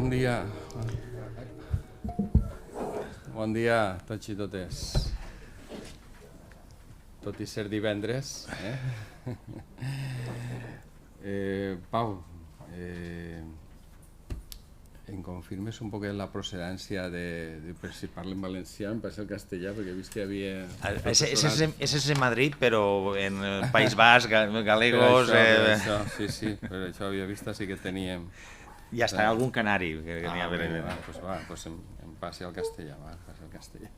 Bon dia. Bon dia, tots i totes. Tot i ser divendres. Pau, em confirmes un poquet la procedència de per si parlo en valencià, em passa el castellà, perquè he vist que hi havia... Ese es en Madrid, pero en el País Basc, galegos... Per això, sí, per això havia vist, sí que teníem... Y hasta algún canario que venía a ver. Pues em pase al castellà, pase al castellà.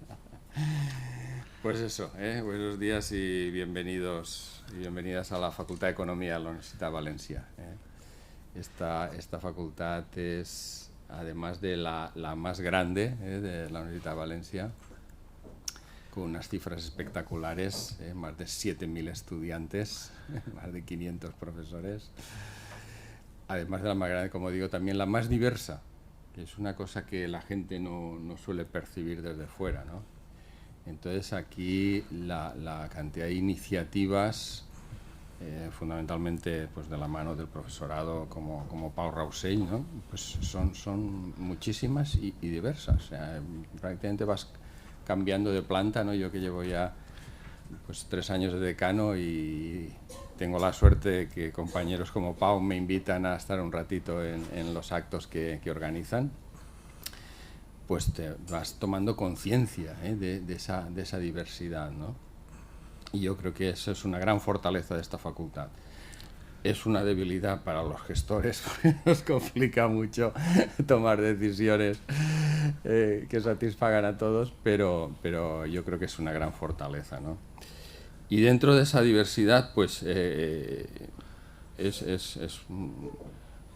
Pues eso, buenos días y bienvenidos y bienvenidas a la Facultad de Economía de la Universidad de Valencia. Esta facultad es, además de la más grande de la Universidad de Valencia, con unas cifras espectaculares, más de 7.000 estudiantes, más de 500 profesores. Además de la más grande, como digo, también la más diversa, que es una cosa que la gente no suele percibir desde fuera, ¿no? Entonces aquí la cantidad de iniciativas, fundamentalmente pues de la mano del profesorado como Pau Rausell, ¿no? Pues son muchísimas y diversas. O sea, prácticamente vas cambiando de planta, ¿no? Yo que llevo ya pues 3 años de decano y tengo la suerte de que compañeros como Pau me invitan a estar un ratito en los actos que organizan, pues te vas tomando conciencia de esa diversidad, ¿no? Y yo creo que eso es una gran fortaleza de esta facultad. Es una debilidad para los gestores porque nos complica mucho tomar decisiones que satisfagan a todos, pero yo creo que es una gran fortaleza, ¿no? Y dentro de esa diversidad, pues es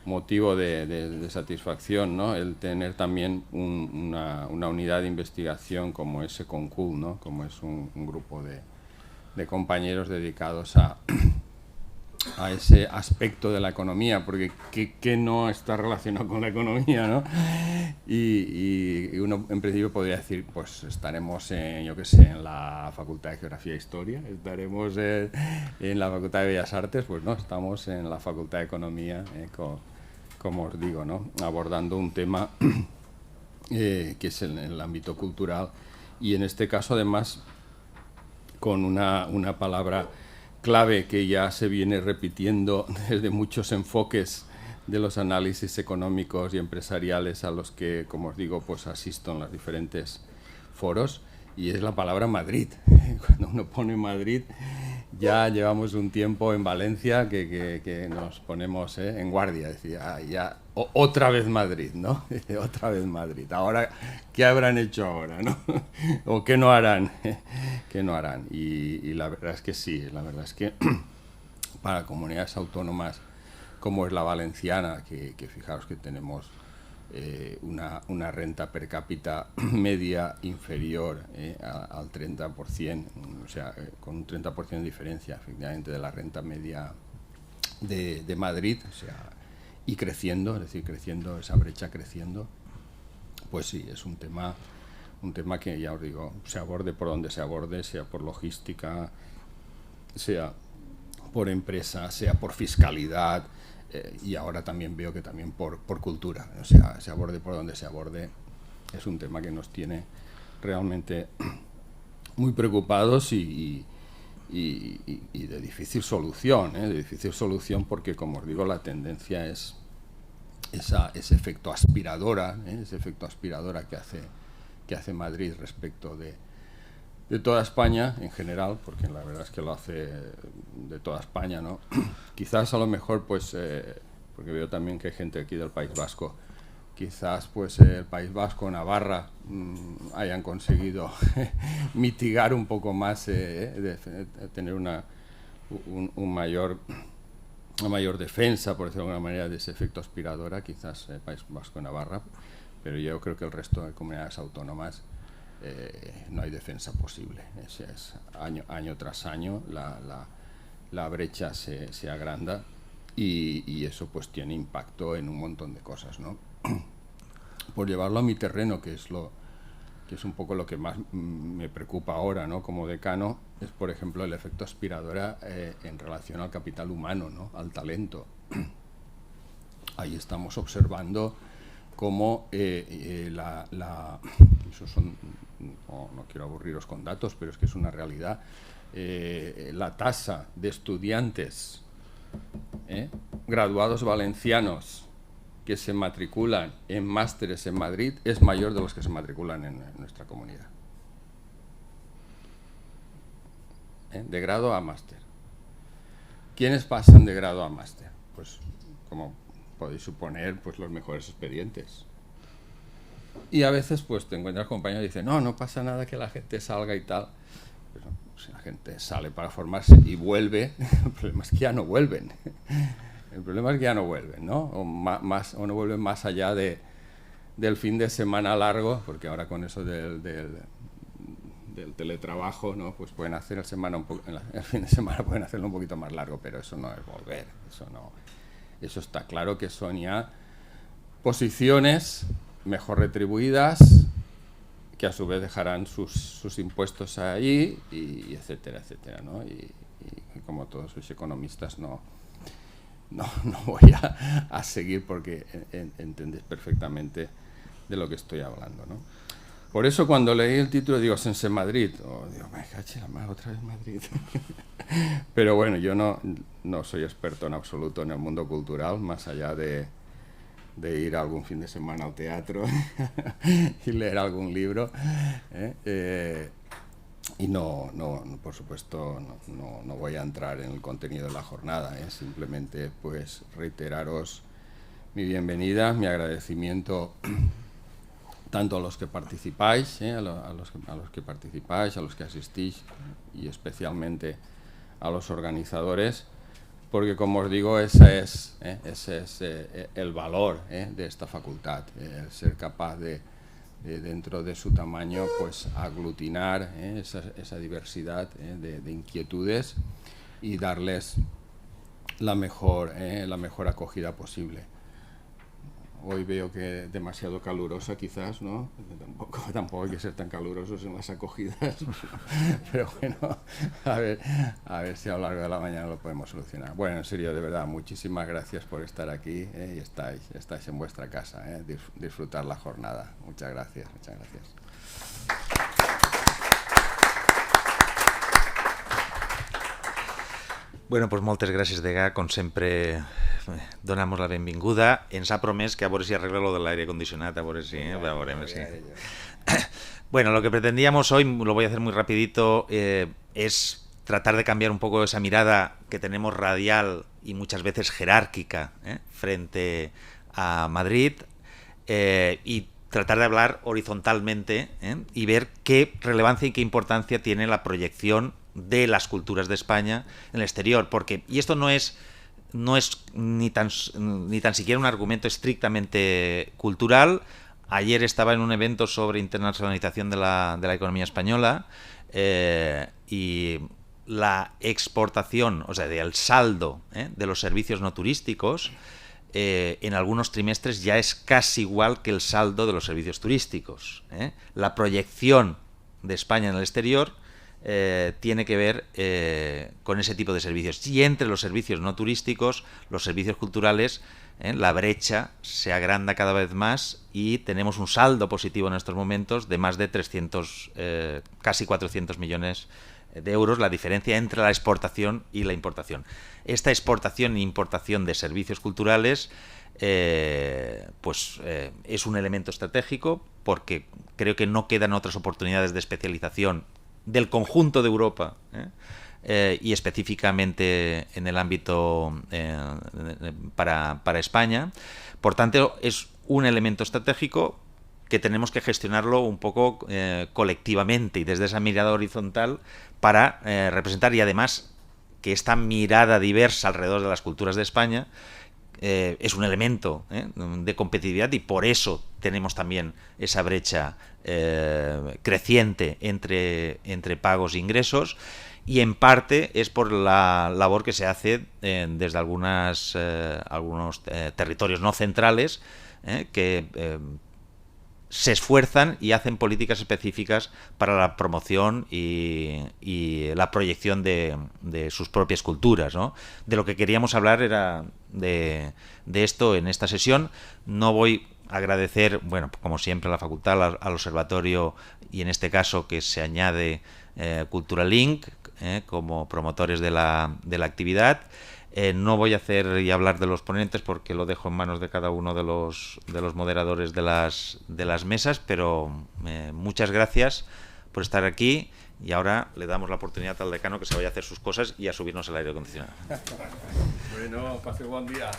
motivo de satisfacción, ¿no? El tener también una unidad de investigación como ese CONCUL, ¿no? Como es un grupo de compañeros dedicados a ese aspecto de la economía, porque ¿qué no está relacionado con la economía, ¿no? Y uno en principio podría decir, pues estaremos en la Facultad de Geografía e Historia, estaremos en la Facultad de Bellas Artes, pues no, estamos en la Facultad de Economía, como os digo, ¿no? Abordando un tema que es en el ámbito cultural y en este caso además con una palabra clave que ya se viene repitiendo desde muchos enfoques de los análisis económicos y empresariales a los que, como os digo, pues asisto en los diferentes foros, y es la palabra Madrid. Cuando uno pone Madrid, ya llevamos un tiempo en Valencia que nos ponemos en guardia, es decir, ya otra vez Madrid, ¿no? Otra vez Madrid. Ahora, ¿qué habrán hecho ahora, no? ¿O qué no harán? ¿Qué no harán? Y la verdad es que sí, la verdad es que para comunidades autónomas como es la valenciana, que fijaros que tenemos una renta per cápita media inferior al 30%, o sea, con un 30% de diferencia, efectivamente, de la renta media de Madrid, o sea, y creciendo, es decir, creciendo, esa brecha creciendo, pues sí, es un tema que, ya os digo, se aborde por donde se aborde, sea por logística, sea por empresa, sea por fiscalidad, y ahora también veo que también por cultura, o sea, se aborde por donde se aborde, es un tema que nos tiene realmente muy preocupados y de difícil solución, porque, como os digo, la tendencia es ese efecto aspiradora, que hace Madrid respecto de toda España en general, porque la verdad es que lo hace de toda España, ¿no? Quizás a lo mejor, pues, porque veo también que hay gente aquí del País Vasco, quizás pues el País Vasco, Navarra, hayan conseguido mitigar un poco más, tener una mayor defensa, por decirlo de alguna manera, de ese efecto aspiradora, quizás el País Vasco, Navarra, pero yo creo que el resto de comunidades autónomas no hay defensa posible. Es año tras año la brecha se agranda y eso pues tiene impacto en un montón de cosas, ¿no? Por llevarlo a mi terreno, que es un poco lo que más me preocupa ahora, ¿no? Como decano, es por ejemplo el efecto aspiradora en relación al capital humano, ¿no? Al talento. Ahí estamos observando como eso son, no quiero aburriros con datos, pero es que es una realidad, la tasa de estudiantes graduados valencianos que se matriculan en másteres en Madrid es mayor de los que se matriculan en nuestra comunidad. De grado a máster. ¿Quiénes pasan de grado a máster? Pues, como podéis suponer, pues los mejores expedientes. Y a veces pues te encuentras compañeros y dicen, no pasa nada que la gente salga y tal. Pero si la gente sale para formarse y vuelve, el problema es que ya no vuelven. El problema es que ya no vuelven, ¿no? O no vuelven más allá del fin de semana largo, porque ahora con eso del teletrabajo, ¿no? Pues pueden hacer el fin de semana pueden hacerlo un poquito más largo, pero eso no es volver. Eso está claro que son ya posiciones mejor retribuidas, que a su vez dejarán sus impuestos ahí, y etcétera, etcétera, ¿no? Y como todos sois economistas, no voy a seguir porque entendéis perfectamente de lo que estoy hablando, ¿no? Por eso cuando leí el título digo Sense Madrid, digo, me caché la madre, otra vez Madrid. Pero bueno, yo no soy experto en absoluto en el mundo cultural, más allá de ir algún fin de semana al teatro y leer algún libro, y por supuesto no voy a entrar en el contenido de la jornada, simplemente pues reiteraros mi bienvenida, mi agradecimiento tanto a los que participáis, a los que participáis, a los que asistís, y especialmente a los organizadores, porque como os digo, ese es el valor de esta facultad, el ser capaz de dentro de su tamaño pues aglutinar esa diversidad de inquietudes y darles la mejor acogida posible. Hoy veo que demasiado calurosa quizás, ¿no? Tampoco hay que ser tan calurosos en las acogidas, pero bueno, a ver si a lo largo de la mañana lo podemos solucionar. Bueno, en serio, de verdad, muchísimas gracias por estar aquí, y estáis en vuestra casa, disfrutar la jornada. Muchas gracias, muchas gracias. Bueno, pues moltes gràcies, Degà. Com sempre, donamos la benvinguda. Ens ha promès que a veure si arregla lo del aire condicionat, a veure si... Bueno, lo que pretendíamos hoy, lo voy a hacer muy rapidito, es tratar de cambiar un poco esa mirada que tenemos radial y muchas veces jerárquica frente a Madrid, y tratar de hablar horizontalmente y ver qué relevancia y qué importancia tiene la proyección de las culturas de España en el exterior, porque, y esto no es ni tan siquiera un argumento estrictamente cultural. Ayer estaba en un evento sobre internacionalización de la economía española, y la exportación, o sea, del saldo de los servicios no turísticos en algunos trimestres ya es casi igual que el saldo de los servicios turísticos. La proyección de España en el exterior tiene que ver con ese tipo de servicios. Y entre los servicios no turísticos, los servicios culturales, la brecha se agranda cada vez más y tenemos un saldo positivo en estos momentos de más de 300, casi 400 millones de euros, la diferencia entre la exportación y la importación. Esta exportación e importación de servicios culturales es un elemento estratégico, porque creo que no quedan otras oportunidades de especialización del conjunto de Europa, y específicamente en el ámbito para España. Por tanto, es un elemento estratégico que tenemos que gestionarlo un poco colectivamente y desde esa mirada horizontal para representar, y además que esta mirada diversa alrededor de las culturas de España es un elemento de competitividad, y por eso tenemos también esa brecha creciente entre pagos e ingresos, y en parte es por la labor que se hace desde algunos territorios no centrales que se esfuerzan y hacen políticas específicas para la promoción y la proyección de sus propias culturas, ¿no? De lo que queríamos hablar era de esto en esta sesión. No voy agradecer, bueno, como siempre, a la facultad, al observatorio y en este caso que se añade Culturalink como promotores de la actividad. No voy a hacer y hablar de los ponentes porque lo dejo en manos de cada uno de los moderadores de las mesas, pero muchas gracias por estar aquí y ahora le damos la oportunidad al decano que se vaya a hacer sus cosas y a subirnos el aire acondicionado. Bueno, pase buen día.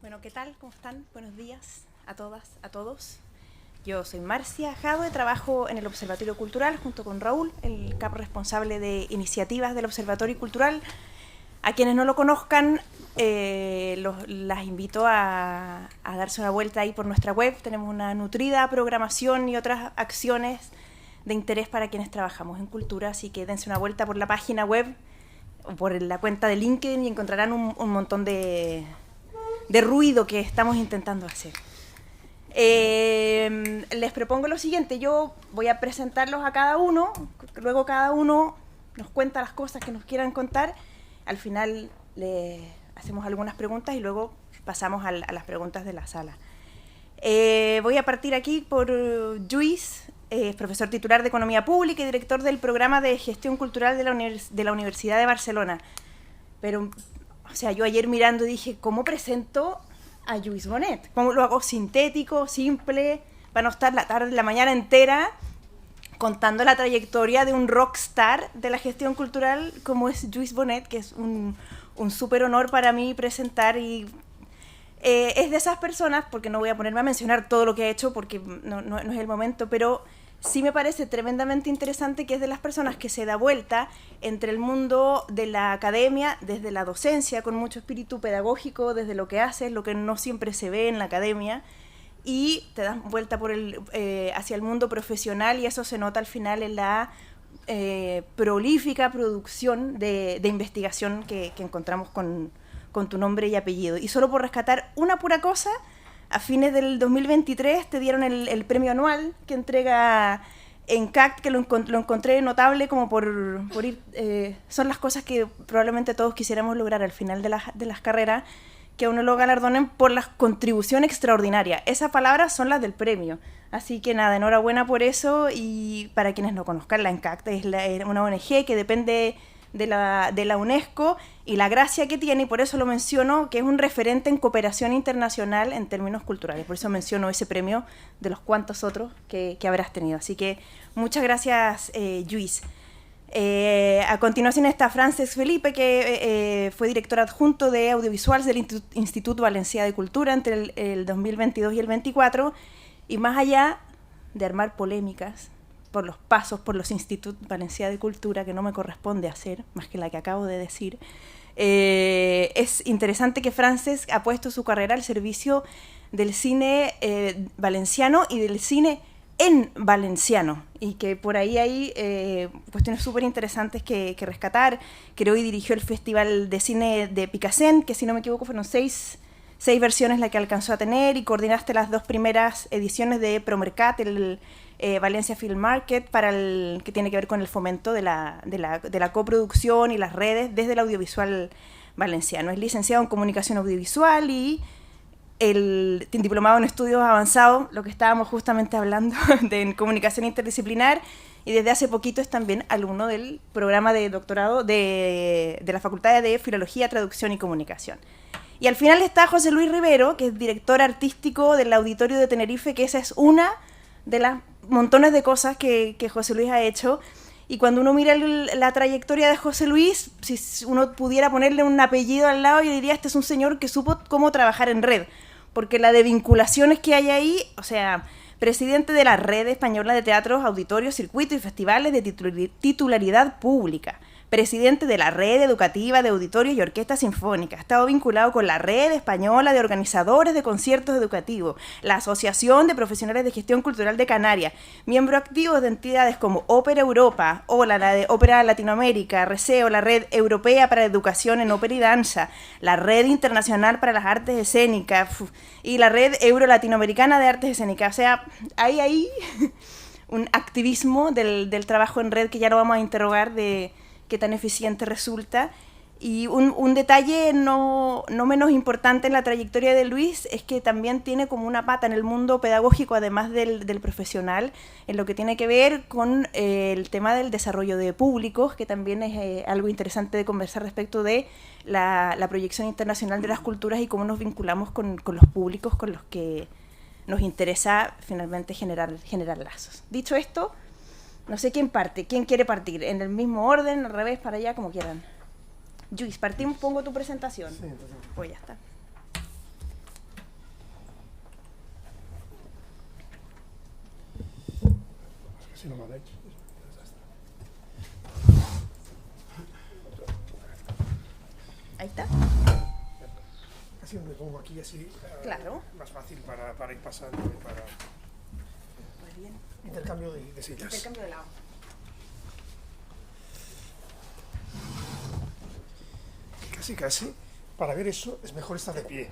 Bueno, ¿qué tal? ¿Cómo están? Buenos días a todas, a todos. Yo soy Marcia Jadwe, trabajo en el Observatorio Cultural junto con Raúl, el capo responsable de iniciativas del Observatorio Cultural. A quienes no lo conozcan, las invito a darse una vuelta ahí por nuestra web. Tenemos una nutrida programación y otras acciones de interés para quienes trabajamos en cultura, así que dense una vuelta por la página web o por la cuenta de LinkedIn y encontrarán un montón de ruido que estamos intentando hacer. Les propongo lo siguiente, yo voy a presentarlos a cada uno, luego cada uno nos cuenta las cosas que nos quieran contar, al final le hacemos algunas preguntas y luego pasamos a las preguntas de la sala. Voy a partir aquí por Lluís, profesor titular de Economía Pública y director del programa de Gestión Cultural de la Universidad de Barcelona. Pero, o sea, yo ayer mirando dije, ¿cómo presento a Lluís Bonet? ¿Cómo lo hago sintético, simple, para no estar la tarde, la mañana entera contando la trayectoria de un rockstar de la gestión cultural como es Lluís Bonet, que es un súper honor para mí presentar y es de esas personas, porque no voy a ponerme a mencionar todo lo que ha hecho porque no es el momento, pero sí me parece tremendamente interesante que es de las personas que se da vuelta entre el mundo de la academia, desde la docencia, con mucho espíritu pedagógico, desde lo que haces, lo que no siempre se ve en la academia, y te das vuelta hacia el mundo profesional, y eso se nota al final en la prolífica producción de investigación que encontramos con tu nombre y apellido. Y solo por rescatar una pura cosa, a fines del 2023 te dieron el premio anual que entrega ENCACT, que lo encontré notable como por ir... son las cosas que probablemente todos quisiéramos lograr al final de las carreras, que a uno lo galardonen por la contribución extraordinaria. Esas palabras son las del premio. Así que nada, enhorabuena por eso, y para quienes no conozcan, la ENCACT es una ONG que depende de la UNESCO, y la gracia que tiene, y por eso lo menciono, que es un referente en cooperación internacional en términos culturales. Por eso menciono ese premio de los cuantos otros que habrás tenido. Así que muchas gracias, Lluís. A continuación está Frances Felipe, que fue director adjunto de audiovisuales del Instituto Valencià de Cultura entre el 2022 y el 2024, y más allá de armar polémicas por los pasos por los Institutos Valencià de Cultura, que no me corresponde hacer, más que la que acabo de decir, es interesante que Frances ha puesto su carrera al servicio del cine valenciano y del cine en valenciano, y que por ahí hay cuestiones súper interesantes que rescatar. Creó y dirigió el Festival de Cine de Picassent, que si no me equivoco fueron seis versiones la que alcanzó a tener, y coordinaste las 2 primeras ediciones de Promercat, el Valencia Film Market, que tiene que ver con el fomento de la coproducción y las redes desde el audiovisual valenciano. Es licenciado en Comunicación Audiovisual y el diplomado en Estudios Avanzados, lo que estábamos justamente hablando, en Comunicación Interdisciplinar, y desde hace poquito es también alumno del programa de doctorado de la Facultad de Filología, Traducción y Comunicación. Y al final está José Luis Rivero, que es director artístico del Auditorio de Tenerife, que esa es una de las montones de cosas que José Luis ha hecho. Y cuando uno mira la trayectoria de José Luis, si uno pudiera ponerle un apellido al lado, yo diría, este es un señor que supo cómo trabajar en red, porque la de vinculaciones que hay ahí, o sea, presidente de la Red Española de Teatros, Auditorios, Circuitos y Festivales de titularidad pública, presidente de la Red Educativa de Auditorios y Orquestas Sinfónicas. Ha estado vinculado con la Red Española de Organizadores de Conciertos Educativos, la Asociación de Profesionales de Gestión Cultural de Canarias, miembro activo de entidades como Ópera Europa, OLA, la de Ópera Latinoamérica, RECEO, la Red Europea para la Educación en Ópera y Danza, la Red Internacional para las Artes Escénicas y la Red Euro-Latinoamericana de Artes Escénicas. O sea, hay ahí un activismo del trabajo en red que ya lo vamos a interrogar de qué tan eficiente resulta. Y un detalle no menos importante en la trayectoria de Luis es que también tiene como una pata en el mundo pedagógico, además del profesional, en lo que tiene que ver con el tema del desarrollo de públicos, que también es algo interesante de conversar respecto de la proyección internacional de las culturas y cómo nos vinculamos con los públicos con los que nos interesa finalmente generar lazos. Dicho esto, no sé quién quiere partir, en el mismo orden, al revés, para allá, como quieran. Luis, partimos, pongo tu presentación. Sí, pues ya está. Si no me hecho. Ahí está. Así me pongo aquí, así. Claro. Más fácil para ir pasando y para. Pues bien. Intercambio de sillas. Intercambio de lado. Casi, para ver eso es mejor estar de pie.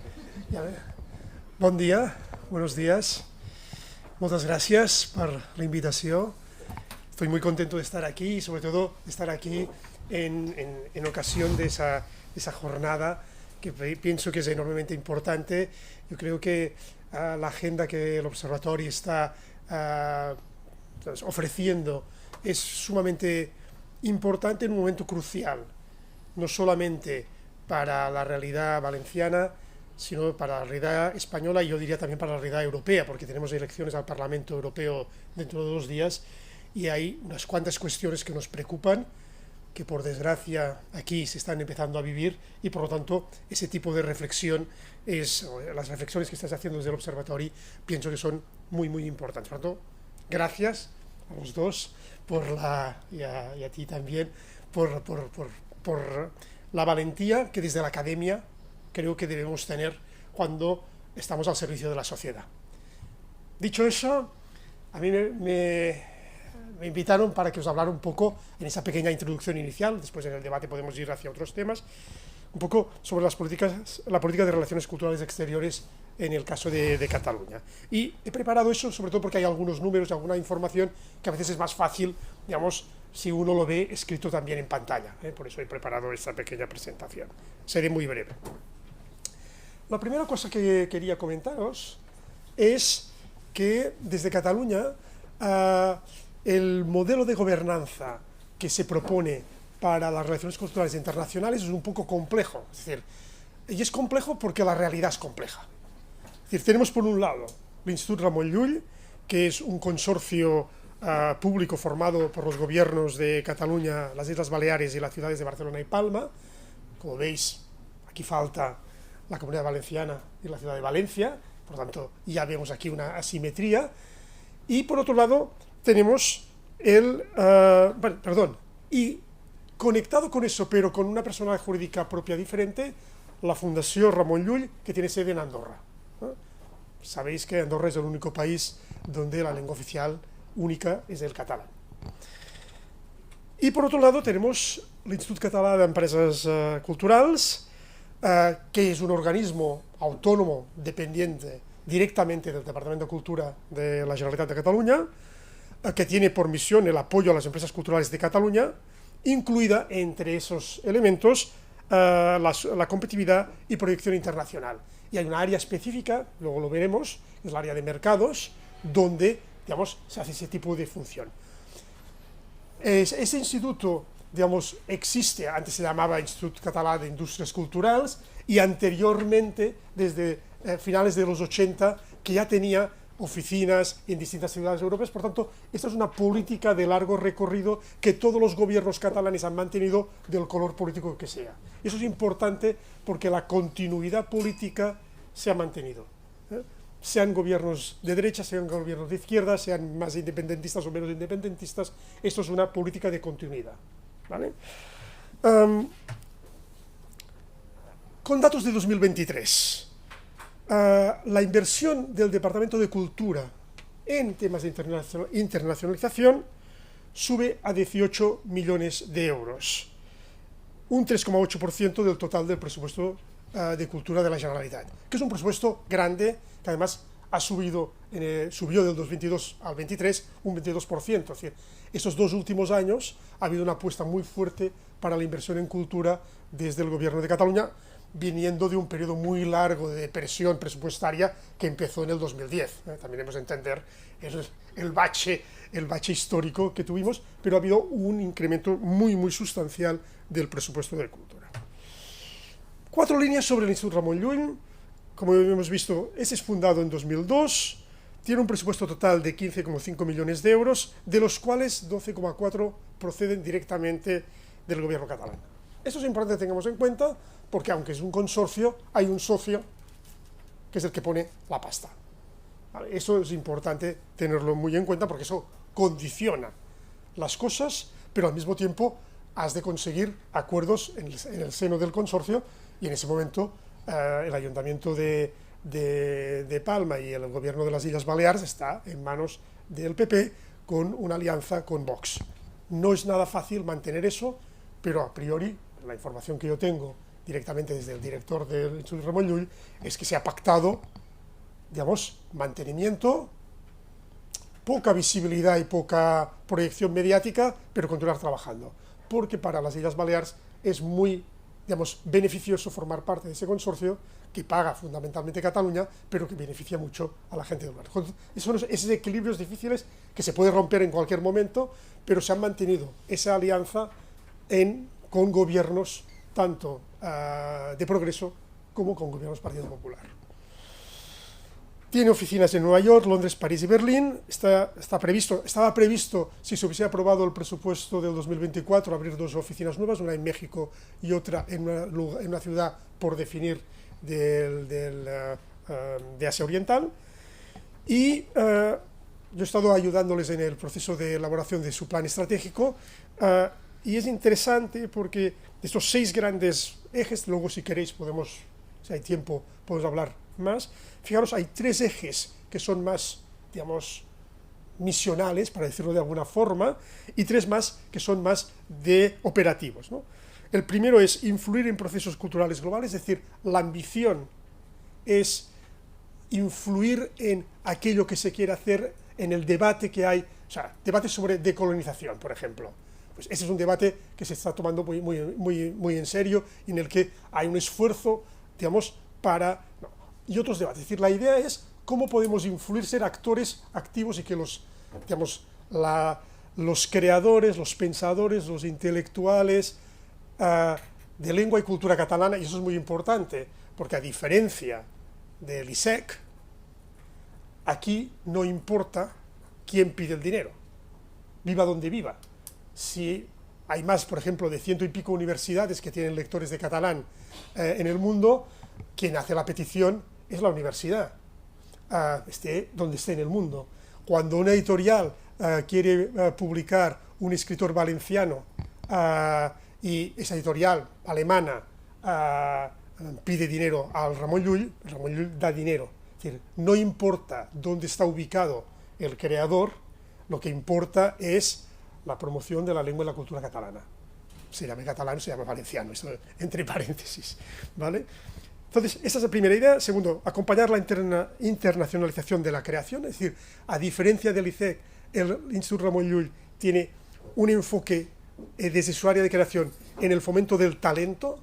Bon dia, buenos días. Moltes gràcies per la invitació. Estoy muy contento de estar aquí y sobre todo de estar aquí en ocasión de esa jornada que pienso que es enormemente importante. Yo creo que la agenda que el observatorio está ofreciendo es sumamente importante en un momento crucial, no solamente para la realidad valenciana, sino para la realidad española y yo diría también para la realidad europea, porque tenemos elecciones al Parlamento Europeo dentro de 2 días y hay unas cuantas cuestiones que nos preocupan, que por desgracia aquí se están empezando a vivir y por lo tanto ese tipo de reflexión, las reflexiones que estás haciendo desde el observatorio, pienso que son muy importantes. Por lo tanto, gracias a los dos y a ti también por la valentía que desde la academia creo que debemos tener cuando estamos al servicio de la sociedad. Dicho eso, a mí me invitaron para que os hablara un poco en esa pequeña introducción inicial, después en el debate podemos ir hacia otros temas, un poco sobre la política de relaciones culturales exteriores en el caso de Cataluña. Y he preparado eso sobre todo porque hay algunos números, alguna información que a veces es más fácil, digamos, si uno lo ve escrito también en pantalla. Por eso he preparado esta pequeña presentación. Seré muy breve. La primera cosa que quería comentaros es que desde Cataluña el modelo de gobernanza que se propone para las relaciones culturales internacionales es un poco complejo. Es decir, y es complejo porque la realidad es compleja. Es decir, tenemos por un lado el Institut Ramon Llull, que es un consorcio público formado por los gobiernos de Cataluña, las Islas Baleares y las ciudades de Barcelona y Palma. Como veis, aquí falta la Comunidad Valenciana y la ciudad de Valencia, por lo tanto ya vemos aquí una asimetría. Y por otro lado tenemos y conectado con eso, pero con una personalidad jurídica propia diferente, la Fundació Ramon Llull, que tiene sede en Andorra. Sabéis que Andorra es el único país donde la lengua oficial única es el catalán. Y por otro lado tenemos l'Institut Català d'Empreses Culturals, que es un organismo autónomo dependiente directamente del Departamento de Cultura de la Generalitat de Cataluña, que tiene por misión el apoyo a las empresas culturales de Cataluña, incluida entre esos elementos la competitividad y proyección internacional. Y hay una área específica, luego lo veremos, es el área de mercados, donde, digamos, se hace ese tipo de función. Este instituto, digamos, existe, antes se llamaba Institut Català d'Indústries Culturals, y anteriormente, desde finales de los 80, que ya tenía oficinas en distintas ciudades europeas. Por tanto, esta es una política de largo recorrido que todos los gobiernos catalanes han mantenido, del color político que sea. Eso es importante porque la continuidad política se ha mantenido. Sean gobiernos de derecha, sean gobiernos de izquierda, sean más independentistas o menos independentistas, esto es una política de continuidad, ¿vale? Con datos de 2023, la inversión del Departamento de Cultura en temas de internacionalización sube a 18 millones de euros, un 3,8% del total del presupuesto de cultura de la Generalitat, que es un presupuesto grande, que además ha subió del 2022 al 23 un 22%. Es decir, estos 2 últimos años ha habido una apuesta muy fuerte para la inversión en cultura desde el Gobierno de Cataluña, viniendo de un periodo muy largo de presión presupuestaria que empezó en el 2010. También hemos de entender el bache histórico que tuvimos, pero ha habido un incremento muy sustancial del presupuesto de cultura. 4 líneas sobre el Instituto Ramon Llull. Como hemos visto, ese es fundado en 2002, tiene un presupuesto total de 15,5 millones de euros, de los cuales 12,4 proceden directamente del gobierno catalán. Eso es importante que tengamos en cuenta, porque aunque es un consorcio, hay un socio que es el que pone la pasta. ¿Vale? Eso es importante tenerlo muy en cuenta, porque eso condiciona las cosas, pero al mismo tiempo has de conseguir acuerdos en el seno del consorcio, y en ese momento el Ayuntamiento de Palma y el Gobierno de las Islas Baleares está en manos del PP con una alianza con Vox. No es nada fácil mantener eso, pero a priori, la información que yo tengo directamente desde el director del Instituto Ramon Llull es que se ha pactado, digamos, mantenimiento, poca visibilidad y poca proyección mediática, pero continuar trabajando, porque para las Islas Baleares es muy, digamos, beneficioso formar parte de ese consorcio que paga fundamentalmente Cataluña, pero que beneficia mucho a la gente del lugar. Son esos equilibrios difíciles que se puede romper en cualquier momento, pero se han mantenido esa alianza con gobiernos tanto de progreso como con gobiernos del Partido Popular. Tiene oficinas en Nueva York, Londres, París y Berlín. Estaba previsto, si se hubiese aprobado el presupuesto del 2024, abrir 2 oficinas nuevas, una en México y otra en una ciudad por definir de Asia Oriental. Y yo he estado ayudándoles en el proceso de elaboración de su plan estratégico, y es interesante porque de estos 6 grandes ejes, luego si queréis podemos, si hay tiempo, podemos hablar más. Fijaros, hay 3 ejes que son más, digamos, misionales, para decirlo de alguna forma, y 3 más que son más de operativos, ¿no? El primero es influir en procesos culturales globales, es decir, la ambición es influir en aquello que se quiere hacer, en el debate que hay, o sea, debate sobre decolonización, por ejemplo. Pues ese es un debate que se está tomando muy en serio, y en el que hay un esfuerzo, digamos, y otros debates. Es decir, la idea es cómo podemos influir, ser actores activos, y que los creadores, los pensadores, los intelectuales de lengua y cultura catalana, y eso es muy importante, porque a diferencia del ISEC, aquí no importa quién pide el dinero, viva donde viva. Si hay más, por ejemplo, de 100 y pico universidades que tienen lectores de catalán en el mundo, quien hace la petición es la universidad, esté donde esté en el mundo. Cuando una editorial quiere publicar un escritor valenciano y esa editorial alemana pide dinero al Ramon Llull, el Ramon Llull da dinero. Es decir, no importa dónde está ubicado el creador, lo que importa es la promoción de la lengua y la cultura catalana. Se llama catalán, se llama valenciano, eso entre paréntesis, ¿vale? Entonces, esa es la primera idea. Segundo, acompañar la internacionalización de la creación, es decir, a diferencia del ICEC, el Instituto Ramon Llull tiene un enfoque desde su área de creación en el fomento del talento,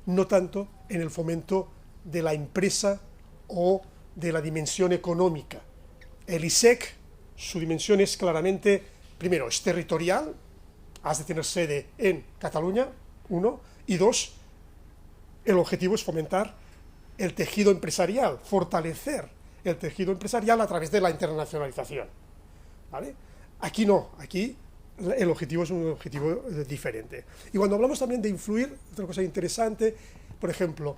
no tanto en el fomento de la empresa o de la dimensión económica. El ISEC, su dimensión es claramente, primero, es territorial, has de tener sede en Cataluña, 1, y 2, el objetivo es fomentar el tejido empresarial, fortalecer el tejido empresarial a través de la internacionalización, ¿vale? Aquí no, aquí el objetivo es un objetivo diferente. Y cuando hablamos también de influir, otra cosa interesante, por ejemplo,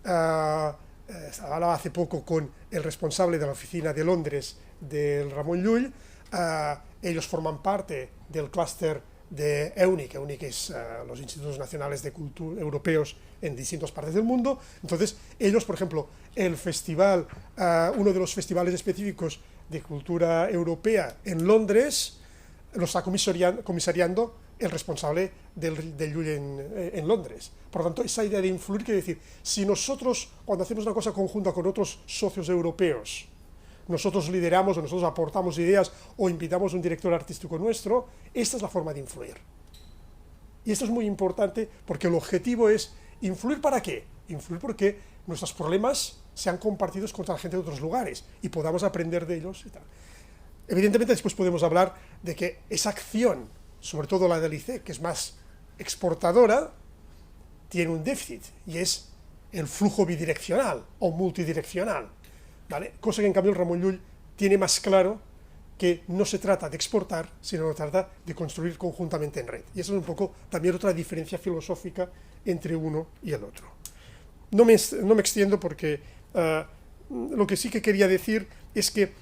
hablaba hace poco con el responsable de la oficina de Londres del Ramon Llull, ellos forman parte del clúster de EUNIC. EUNIC es los Institutos Nacionales de Cultura Europeos en distintas partes del mundo. Entonces, ellos, por ejemplo, el festival, uno de los festivales específicos de cultura europea en Londres, lo está comisariando el responsable del Llull en Londres. Por lo tanto, esa idea de influir quiere decir, si nosotros, cuando hacemos una cosa conjunta con otros socios europeos, nosotros lideramos o nosotros aportamos ideas o invitamos a un director artístico nuestro, esta es la forma de influir. Y esto es muy importante porque el objetivo es influir ¿para qué? Influir porque nuestros problemas sean compartidos con la gente de otros lugares y podamos aprender de ellos y tal. Evidentemente después podemos hablar de que esa acción, sobre todo la del ICEC, que es más exportadora, tiene un déficit y es el flujo bidireccional o multidireccional, ¿vale? Cosa que en cambio el Ramon Llull tiene más claro que no se trata de exportar, sino se trata de construir conjuntamente en red. Y eso es un poco también otra diferencia filosófica entre uno y el otro. No me extiendo porque lo que sí que quería decir es que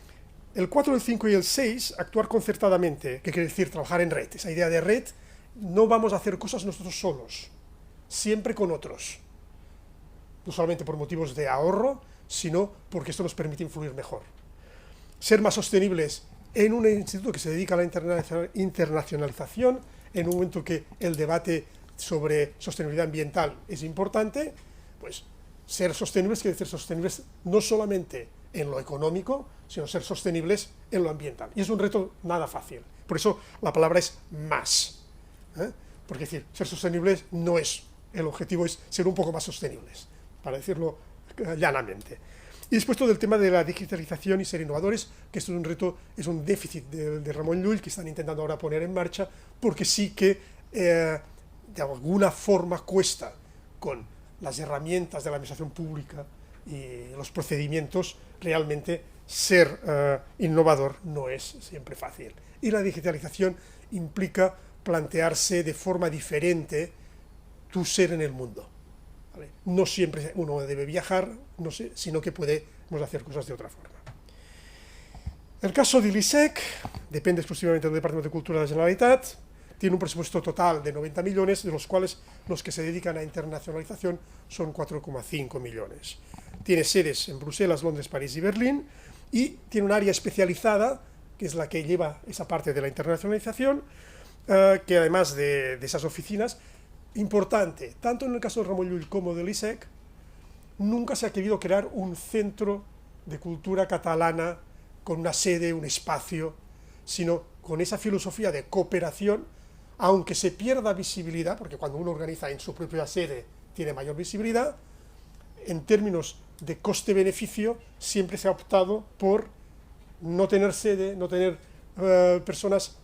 el 4, el 5 y el 6, actuar concertadamente, que quiere decir trabajar en red, esa idea de red, no vamos a hacer cosas nosotros solos, siempre con otros. No solamente por motivos de ahorro, sino porque esto nos permite influir mejor. Ser más sostenibles en un instituto que se dedica a la internacionalización, en un momento que el debate sobre sostenibilidad ambiental es importante, pues ser sostenibles quiere decir sostenibles no solamente en lo económico, sino ser sostenibles en lo ambiental. Y es un reto nada fácil. Por eso la palabra es más. Porque decir, ser sostenibles no es, el objetivo es ser un poco más sostenibles, para decirlo llanamente. Y después todo el tema de la digitalización y ser innovadores, que esto es un reto, es un déficit de Ramon Llull que están intentando ahora poner en marcha, porque sí que de alguna forma cuesta con las herramientas de la administración pública y los procedimientos, realmente ser innovador no es siempre fácil. Y la digitalización implica plantearse de forma diferente tu ser en el mundo. ¿Vale? No siempre uno debe viajar, no sé, sino que podemos hacer cosas de otra forma. El caso de l'ISEC depende exclusivamente del Departamento de Cultura de la Generalitat, tiene un presupuesto total de 90 millones, de los cuales los que se dedican a internacionalización son 4,5 millones. Tiene sedes en Bruselas, Londres, París y Berlín, y tiene un área especializada, que es la que lleva esa parte de la internacionalización, que además de esas oficinas, importante, tanto en el caso de Ramon Llull como del ISEC, nunca se ha querido crear un centro de cultura catalana con una sede, un espacio, sino con esa filosofía de cooperación, aunque se pierda visibilidad, porque cuando uno organiza en su propia sede tiene mayor visibilidad, en términos de coste-beneficio siempre se ha optado por no tener sede, no tener personas,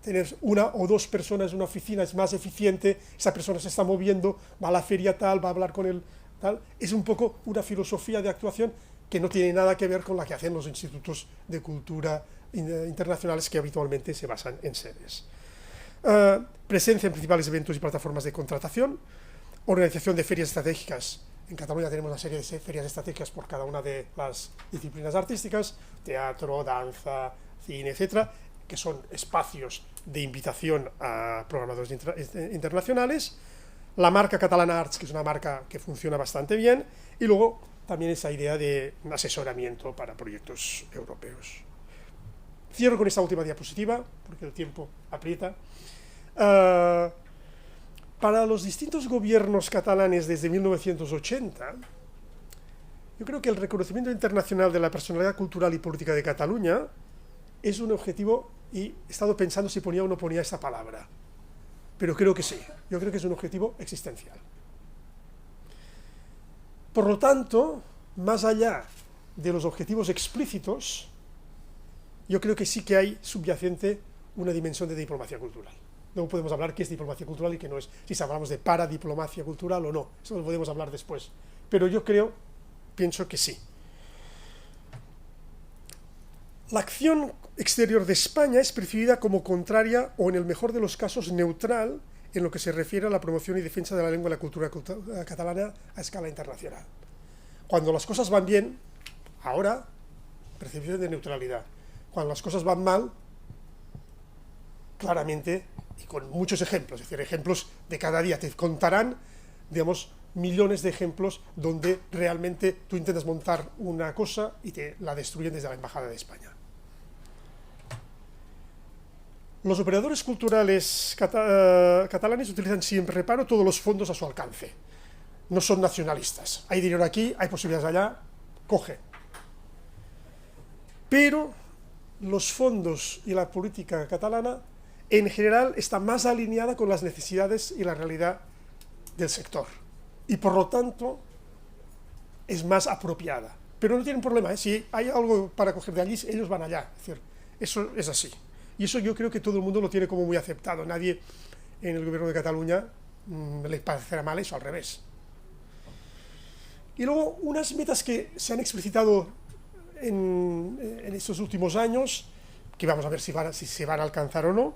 tener una o dos personas en una oficina es más eficiente, esa persona se está moviendo, va a la feria tal, va a hablar con él tal. Es un poco una filosofía de actuación que no tiene nada que ver con la que hacen los institutos de cultura internacionales que habitualmente se basan en sedes. Presencia en principales eventos y plataformas de contratación, organización de ferias estratégicas. En Cataluña tenemos una serie de ferias estratégicas por cada una de las disciplinas artísticas, teatro, danza, cine, etcétera, que son espacios de invitación a programadores internacionales. La marca Catalana Arts, que es una marca que funciona bastante bien, y luego también esa idea de un asesoramiento para proyectos europeos. Cierro con esta última diapositiva, porque el tiempo aprieta. Para los distintos gobiernos catalanes desde 1980, yo creo que el reconocimiento internacional de la personalidad cultural y política de Cataluña es un objetivo, y he estado pensando si ponía o no ponía esta palabra, pero creo que sí, yo creo que es un objetivo existencial. Por lo tanto, más allá de los objetivos explícitos, yo creo que sí que hay subyacente una dimensión de diplomacia cultural. Luego podemos hablar qué es diplomacia cultural y qué no es, si hablamos de paradiplomacia cultural o no, eso lo podemos hablar después, pero yo pienso que sí. La acción exterior de España es percibida como contraria o, en el mejor de los casos, neutral en lo que se refiere a la promoción y defensa de la lengua y la cultura catalana a escala internacional. Cuando las cosas van bien, ahora, percepción de neutralidad. Cuando las cosas van mal, claramente y con muchos ejemplos, es decir, ejemplos de cada día, te contarán, digamos, millones de ejemplos donde realmente tú intentas montar una cosa y te la destruyen desde la Embajada de España. Los operadores culturales catalanes utilizan siempre, reparo, todos los fondos a su alcance. No son nacionalistas. Hay dinero aquí, hay posibilidades allá, coge. Pero los fondos y la política catalana, en general, está más alineada con las necesidades y la realidad del sector. Y por lo tanto, es más apropiada. Pero no tienen problema, ¿eh? Si hay algo para coger de allí, ellos van allá. Es decir, eso es así. Y eso yo creo que todo el mundo lo tiene como muy aceptado. Nadie en el gobierno de Cataluña le parecerá mal eso, al revés. Y luego, unas metas que se han explicitado en estos últimos años, que vamos a ver si se van a alcanzar o no,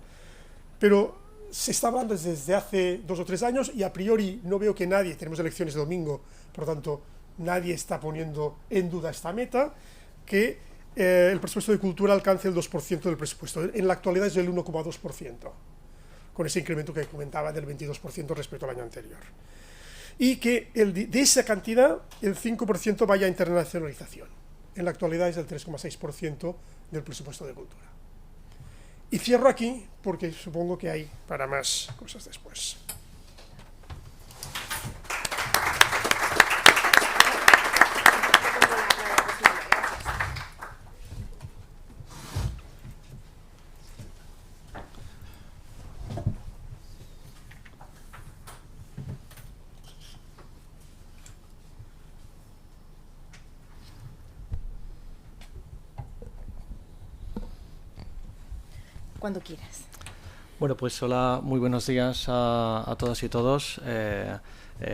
pero se está hablando desde hace 2 o 3 años y a priori no veo que nadie, tenemos elecciones de domingo, por lo tanto, nadie está poniendo en duda esta meta, que el presupuesto de cultura alcance el 2% del presupuesto. En la actualidad es del 1,2%, con ese incremento que comentaba del 22% respecto al año anterior. Y que de esa cantidad, el 5% vaya a internacionalización. En la actualidad es el 3,6% del presupuesto de cultura. Y cierro aquí, porque supongo que hay para más cosas después. Cuando quieras. Bueno, pues hola, muy buenos días a todas y todos.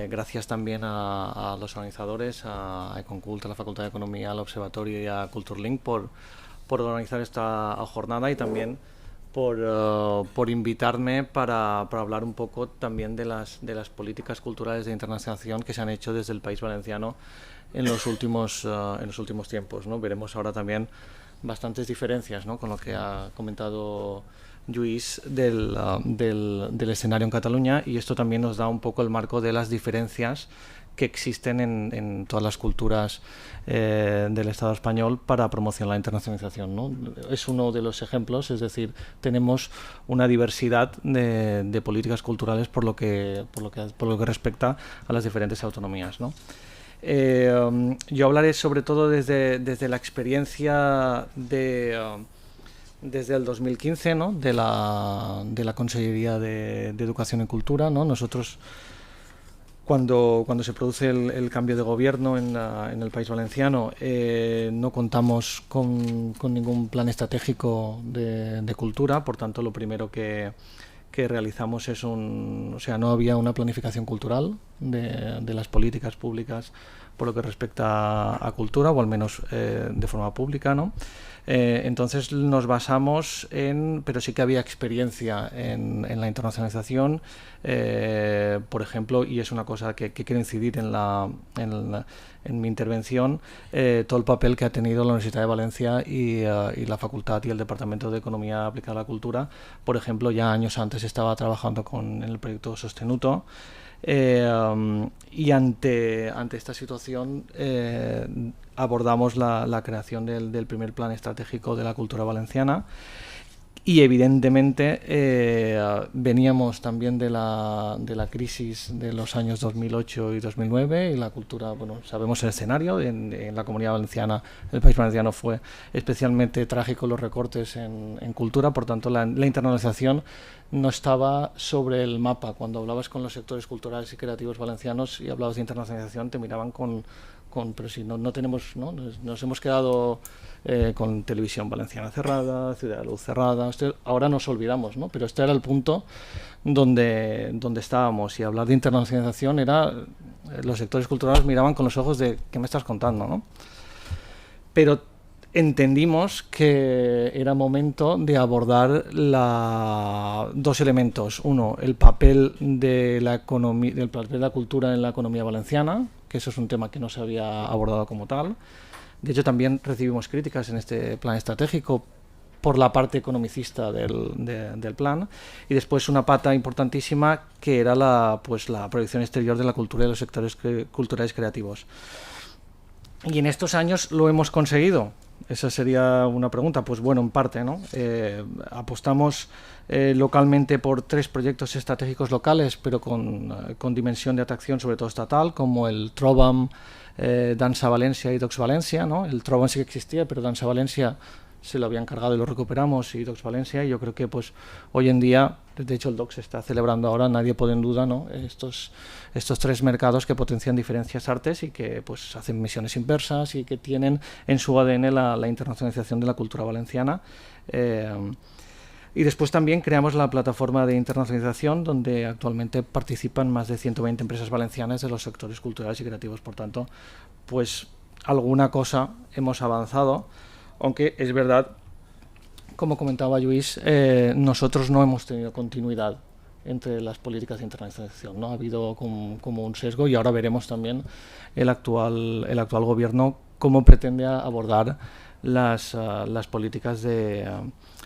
Gracias también a los organizadores, a Econcult, a la Facultad de Economía, al Observatorio y a Culturlink por organizar esta jornada y también por invitarme para hablar un poco también de las políticas culturales de internacionalización que se han hecho desde el País Valenciano en los últimos tiempos, ¿no? Veremos ahora también bastantes diferencias, ¿no?, con lo que ha comentado Lluís del escenario en Cataluña, y esto también nos da un poco el marco de las diferencias que existen en todas las culturas del Estado español para promocionar la internacionalización, ¿no? Es uno de los ejemplos, es decir, tenemos una diversidad de políticas culturales por lo que respecta a las diferentes autonomías, ¿no? Yo hablaré sobre todo desde la experiencia desde el 2015, ¿no?, de la Consellería de Educación y Cultura, ¿no? Nosotros, cuando se produce el cambio de gobierno en el País Valenciano, no contamos con ningún plan estratégico de cultura, por tanto lo primero que realizamos no había una planificación cultural de las políticas públicas por lo que respecta a cultura, o al menos de forma pública, ¿no? Entonces nos basamos pero sí que había experiencia en la internacionalización, por ejemplo, y es una cosa que quiero incidir en mi intervención, todo el papel que ha tenido la Universidad de Valencia y la Facultad y el Departamento de Economía aplicada a la Cultura. Por ejemplo, ya años antes estaba trabajando en el proyecto Sostenuto, y ante esta situación abordamos la creación del primer plan estratégico de la cultura valenciana. Y evidentemente veníamos también de la crisis de los años 2008 y 2009, y la cultura, bueno, sabemos el escenario en la Comunidad Valenciana, el País Valenciano fue especialmente trágico los recortes en cultura, por tanto la internacionalización no estaba sobre el mapa. Cuando hablabas con los sectores culturales y creativos valencianos y hablabas de internacionalización, te miraban pero si no tenemos, ¿no? Nos hemos quedado con Televisión Valenciana cerrada, Ciudad de Luz cerrada. Ahora nos olvidamos, ¿no? Pero este era el punto donde estábamos, y hablar de internacionalización era, los sectores culturales miraban con los ojos de ¿qué me estás contando?, ¿no? Pero entendimos que era momento de abordar dos elementos. Uno, el papel de la economía, del papel de la cultura en la economía valenciana, que eso es un tema que no se había abordado como tal. De hecho, también recibimos críticas en este plan estratégico por la parte economicista del plan, y después una pata importantísima que era la proyección exterior de la cultura y de los sectores culturales creativos. Y en estos años lo hemos conseguido. Esa sería una pregunta. Pues bueno, en parte, ¿no? Apostamos localmente por 3 proyectos estratégicos locales, pero con dimensión de atracción sobre todo estatal, como el Trobam, Dansa Valencia y Docs Valencia, ¿no? El Trobam sí que existía, pero Dansa Valencia se lo habían cargado y lo recuperamos, y Docs Valencia, y yo creo que pues hoy en día, de hecho el Docs se está celebrando ahora, nadie pone en duda, ¿no?, estos 3 mercados que potencian diferentes artes y que pues hacen misiones inversas y que tienen en su ADN la internacionalización de la cultura valenciana. Y después también creamos la plataforma de internacionalización, donde actualmente participan más de 120 empresas valencianas de los sectores culturales y creativos. Por tanto, pues alguna cosa hemos avanzado, aunque es verdad, como comentaba Lluís, nosotros no hemos tenido continuidad entre las políticas de internacionalización, ¿no? Ha habido como un sesgo, y ahora veremos también el actual gobierno cómo pretende abordar las políticas de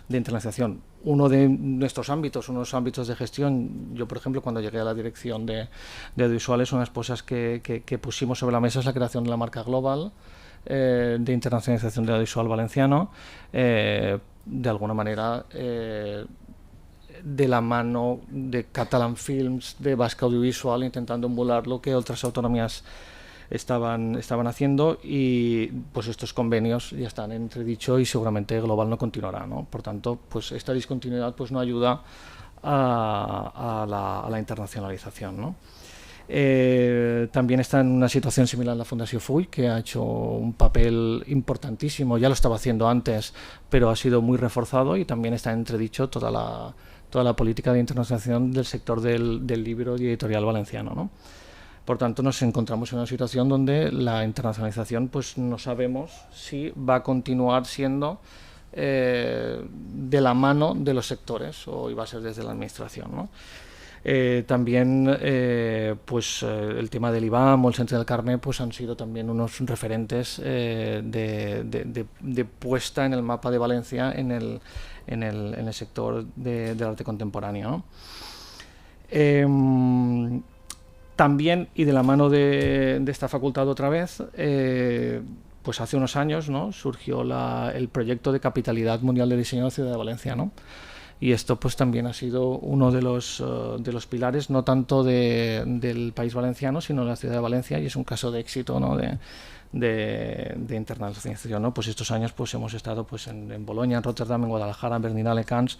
internacionalización. Uno de nuestros ámbitos, unos ámbitos de gestión, yo por ejemplo cuando llegué a la dirección de audiovisuales, una de las cosas que pusimos sobre la mesa es la creación de la marca global de internacionalización del audiovisual valenciano, de alguna manera de la mano de Catalan Films, de Basque Audiovisual, intentando emular lo que otras autonomías estaban haciendo, y pues estos convenios ya están en entredicho y seguramente Global no continuará, ¿no? Por tanto, pues esta discontinuidad pues no ayuda a la internacionalización, ¿no? También está en una situación similar la Fundació FUI, que ha hecho un papel importantísimo, ya lo estaba haciendo antes, pero ha sido muy reforzado, y también está en entredicho toda la política de internacionalización del sector del libro y editorial valenciano, ¿no? Por tanto, nos encontramos en una situación donde la internacionalización pues no sabemos si va a continuar siendo de la mano de los sectores o iba a ser desde la administración, ¿no? También el tema del IBAM o el Centre del Carme pues han sido también unos referentes de puesta en el mapa de Valencia en el sector del arte contemporáneo, ¿no? También, y de la mano de esta facultad otra vez, pues hace unos años, ¿no?, surgió el proyecto de capitalidad mundial de diseño de la ciudad de Valencia, ¿no? Y esto pues también ha sido uno de los pilares, no tanto del país valenciano, sino de la ciudad de Valencia, y es un caso de éxito, ¿no?, de internacionalización, ¿no? Pues estos años pues hemos estado pues en Bolonia, en Rotterdam, en Guadalajara, en Berlinale, Cannes,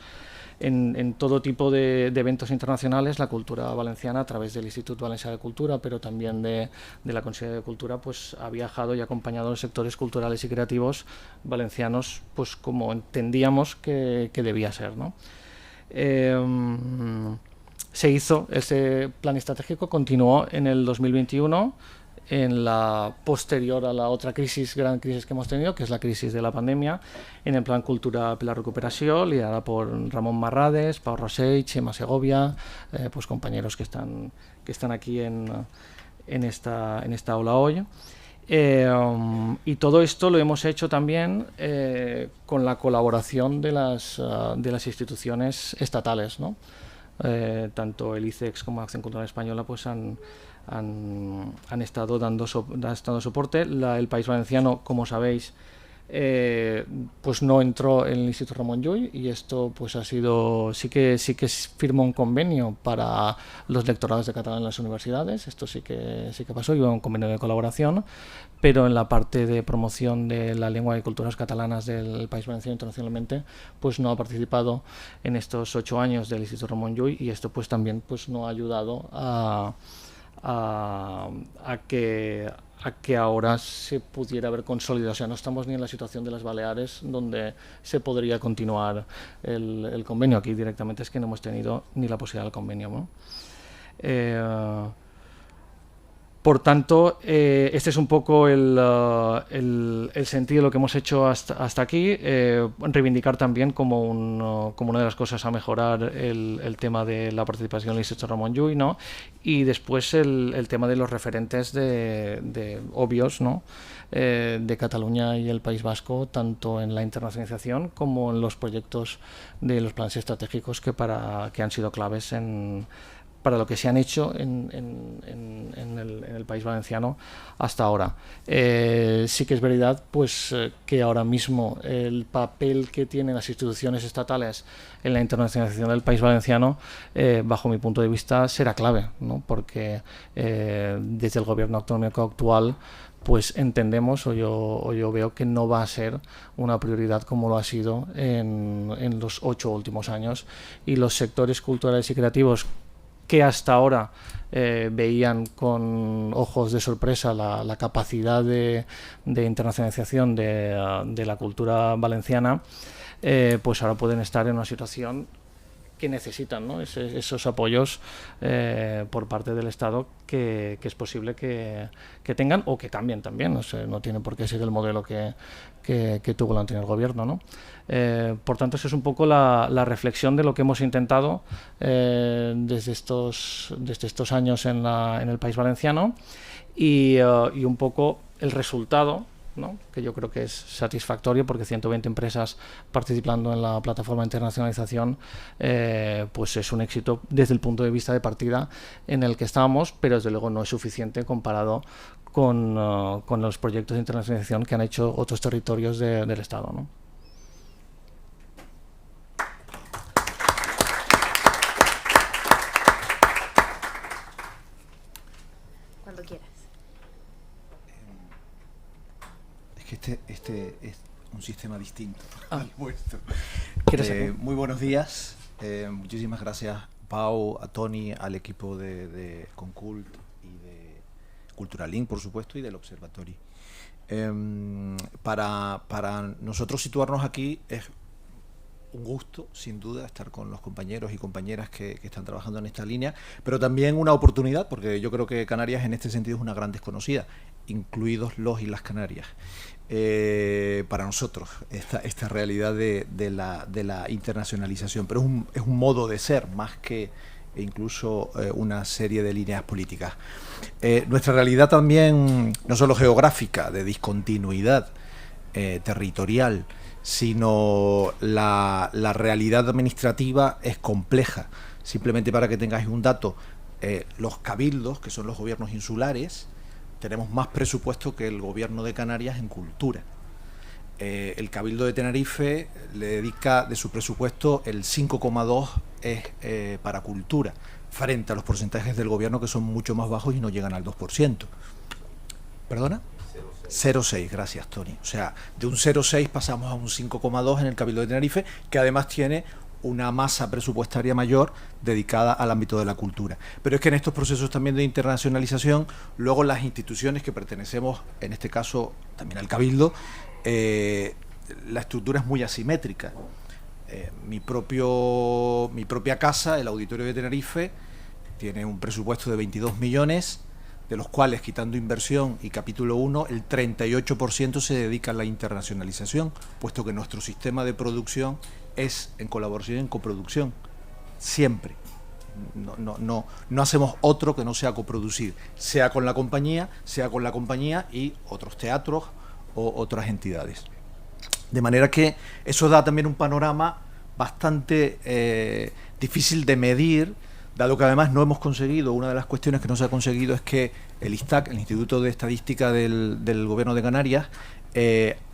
en todo tipo de eventos internacionales. La cultura valenciana, a través del Instituto Valencià de Cultura, pero también de la Conselleria de Cultura, pues ha viajado y acompañado a los sectores culturales y creativos valencianos pues como entendíamos que debía ser, ¿no? Se hizo ese plan estratégico, continuó en el 2021, en la posterior a la otra gran crisis que hemos tenido, que es la crisis de la pandemia, en el plan Cultura per la Recuperació, liderada por Ramón Marrades, Pau Rosell, Chema Segovia, pues compañeros que están aquí en esta aula hoy. Y todo esto lo hemos hecho también con la colaboración de las instituciones estatales, ¿no? Tanto el ICEX como Acción Cultural Española pues han estado dando soporte. El País Valenciano, como sabéis, pues no entró en el Instituto Ramon Llull, y esto pues ha sido, sí que firmó un convenio para los lectorados de catalán en las universidades. Esto sí que pasó, y un convenio de colaboración, pero en la parte de promoción de la lengua y culturas catalanas del País Valenciano internacionalmente pues no ha participado en estos 8 años del Instituto Ramon Llull, y esto pues también pues no ha ayudado a que ahora se pudiera haber consolidado. O sea, no estamos ni en la situación de las Baleares, donde se podría continuar el convenio. Aquí directamente es que no hemos tenido ni la posibilidad del convenio, ¿no? Por tanto, este es un poco el sentido de lo que hemos hecho hasta aquí. Reivindicar también como una de las cosas a mejorar el tema de la participación del Instituto Ramon Llull, ¿no? Y después el tema de los referentes de obvios, ¿no? De Cataluña y el País Vasco, tanto en la internacionalización como en los proyectos de los planes estratégicos que han sido claves para lo que se han hecho en el País Valenciano hasta ahora. Sí que es verdad pues que ahora mismo el papel que tienen las instituciones estatales en la internacionalización del País Valenciano, bajo mi punto de vista, será clave, ¿no? Porque desde el gobierno autonómico actual pues entendemos, o yo veo que no va a ser una prioridad como lo ha sido en los 8 últimos años, y los sectores culturales y creativos que hasta ahora veían con ojos de sorpresa la capacidad de internacionalización de la cultura valenciana, pues ahora pueden estar en una situación que necesitan, ¿no? Esos apoyos por parte del Estado que es posible que tengan o que cambien también. No tiene por qué ser el modelo que tuvo el anterior gobierno, ¿no? Por tanto, esa es un poco la reflexión de lo que hemos intentado desde estos años en el País Valenciano, y un poco el resultado, ¿no? Que yo creo que es satisfactorio, porque 120 empresas participando en la plataforma de internacionalización, pues es un éxito desde el punto de vista de partida en el que estábamos, pero desde luego no es suficiente comparado con los proyectos de internacionalización que han hecho otros territorios del Estado, ¿no? Cuando quieras. Este es un sistema distinto al vuestro. Muy buenos días. Muchísimas gracias, Pau, a Tony, al equipo de Concult y de Culturalink, por supuesto, y del Observatorio. Para nosotros situarnos aquí es un gusto, sin duda, estar con los compañeros y compañeras que están trabajando en esta línea, pero también una oportunidad, porque yo creo que Canarias en este sentido es una gran desconocida, incluidos los y las Canarias. Para nosotros esta realidad de la internacionalización, pero es un modo de ser más que incluso una serie de líneas políticas. Nuestra realidad también, no solo geográfica, de discontinuidad territorial, sino la realidad administrativa es compleja. Simplemente para que tengáis un dato, los cabildos, que son los gobiernos insulares, tenemos más presupuesto que el gobierno de Canarias en cultura. El Cabildo de Tenerife le dedica de su presupuesto el 5,2 es para cultura, frente a los porcentajes del gobierno que son mucho más bajos y no llegan al 2%. ¿Perdona? 0,6, gracias, Tony. O sea, de un 0,6 pasamos a un 5,2 en el Cabildo de Tenerife, que además tiene una masa presupuestaria mayor dedicada al ámbito de la cultura. Pero es que en estos procesos también de internacionalización, luego las instituciones que pertenecemos, en este caso también al Cabildo, la estructura es muy asimétrica. Mi propia casa, el Auditorio de Tenerife, tiene un presupuesto de 22 millones, de los cuales, quitando inversión y capítulo 1, el 38% se dedica a la internacionalización, puesto que nuestro sistema de producción es en colaboración y en coproducción, siempre. No hacemos otro que no sea coproducir, sea con la compañía y otros teatros o otras entidades. De manera que eso da también un panorama bastante difícil de medir, dado que además no hemos conseguido, una de las cuestiones que no se ha conseguido es que el ISTAC, el Instituto de Estadística del Gobierno de Canarias,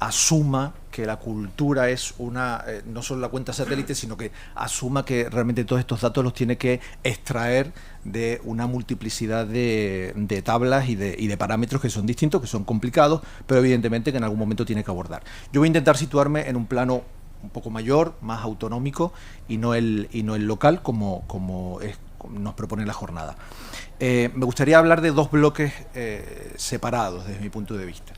asuma que la cultura es no solo la cuenta satélite, sino que asuma que realmente todos estos datos los tiene que extraer de una multiplicidad de tablas y de parámetros que son distintos, que son complicados, pero evidentemente que en algún momento tiene que abordar. Yo voy a intentar situarme en un plano un poco mayor, más autonómico, y no el local como nos propone la jornada. Me gustaría hablar de dos bloques separados desde mi punto de vista.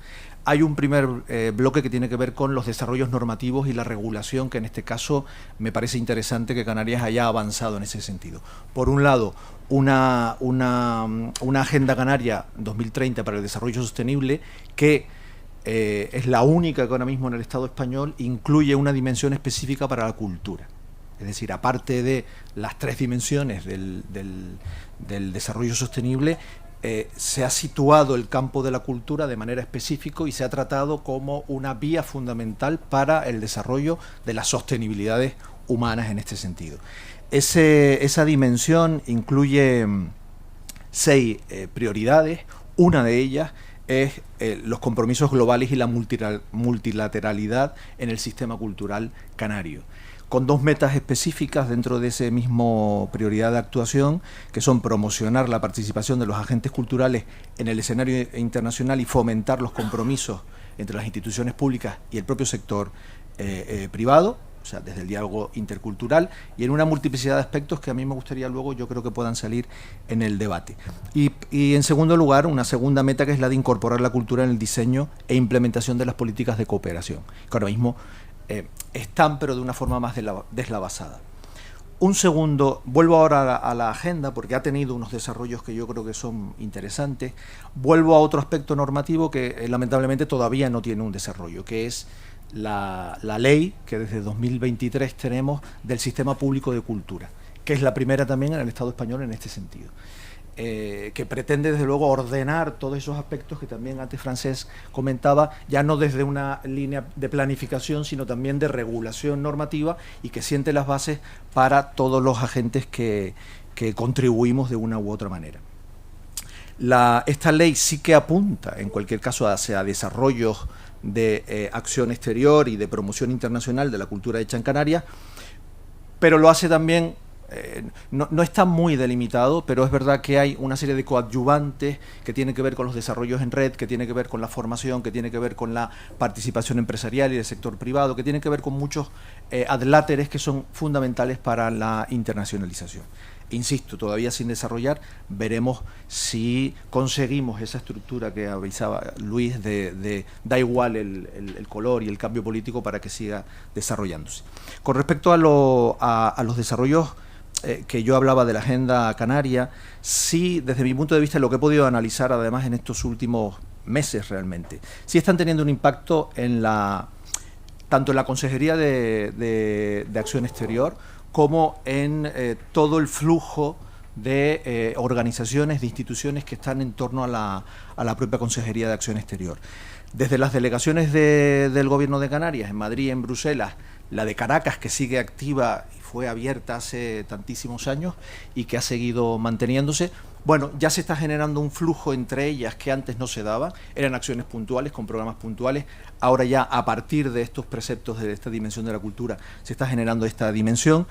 Hay un primer bloque que tiene que ver con los desarrollos normativos y la regulación, que en este caso me parece interesante que Canarias haya avanzado en ese sentido. Por un lado, una Agenda Canaria 2030 para el desarrollo sostenible que es la única que ahora mismo en el Estado español incluye una dimensión específica para la cultura. Es decir, aparte de las 3 dimensiones del desarrollo sostenible, se ha situado el campo de la cultura de manera específica y se ha tratado como una vía fundamental para el desarrollo de las sostenibilidades humanas en este sentido. Esa dimensión incluye 6 prioridades. Una de ellas es los compromisos globales y la multilateralidad en el sistema cultural canario, con 2 metas específicas dentro de ese mismo prioridad de actuación, que son promocionar la participación de los agentes culturales en el escenario internacional y fomentar los compromisos entre las instituciones públicas y el propio sector privado, o sea, desde el diálogo intercultural, y en una multiplicidad de aspectos que a mí me gustaría luego, yo creo que puedan salir en el debate. Y en segundo lugar, una segunda meta, que es la de incorporar la cultura en el diseño e implementación de las políticas de cooperación, que ahora mismo están, pero de una forma más deslavazada. Un segundo, vuelvo ahora a la agenda, porque ha tenido unos desarrollos que yo creo que son interesantes. Vuelvo a otro aspecto normativo que lamentablemente todavía no tiene un desarrollo, que es la ley que desde 2023 tenemos del Sistema Público de Cultura, que es la primera también en el Estado español en este sentido. Que pretende desde luego ordenar todos esos aspectos que también antes Francesc comentaba, ya no desde una línea de planificación, sino también de regulación normativa, y que siente las bases para todos los agentes que contribuimos de una u otra manera. Esta ley sí que apunta, en cualquier caso, hacia desarrollos de acción exterior y de promoción internacional de la cultura hecha en Canarias, pero lo hace también. No está muy delimitado, pero es verdad que hay una serie de coadyuvantes que tienen que ver con los desarrollos en red, que tienen que ver con la formación, que tienen que ver con la participación empresarial y del sector privado, que tienen que ver con muchos adláteres que son fundamentales para la internacionalización. Insisto, todavía sin desarrollar, veremos si conseguimos esa estructura que avisaba Luis de da igual el color y el cambio político para que siga desarrollándose. Con respecto a los desarrollos que yo hablaba de la Agenda Canaria, sí, desde mi punto de vista, lo que he podido analizar además en estos últimos meses realmente, sí están teniendo un impacto en tanto en la Consejería de Acción Exterior como en todo el flujo de organizaciones, de instituciones que están en torno a la propia Consejería de Acción Exterior. Desde las delegaciones del Gobierno de Canarias, en Madrid, en Bruselas, la de Caracas, que sigue activa y fue abierta hace tantísimos años y que ha seguido manteniéndose, bueno, ya se está generando un flujo entre ellas que antes no se daba, eran acciones puntuales, con programas puntuales, ahora ya a partir de estos preceptos de esta dimensión de la cultura se está generando esta dimensión,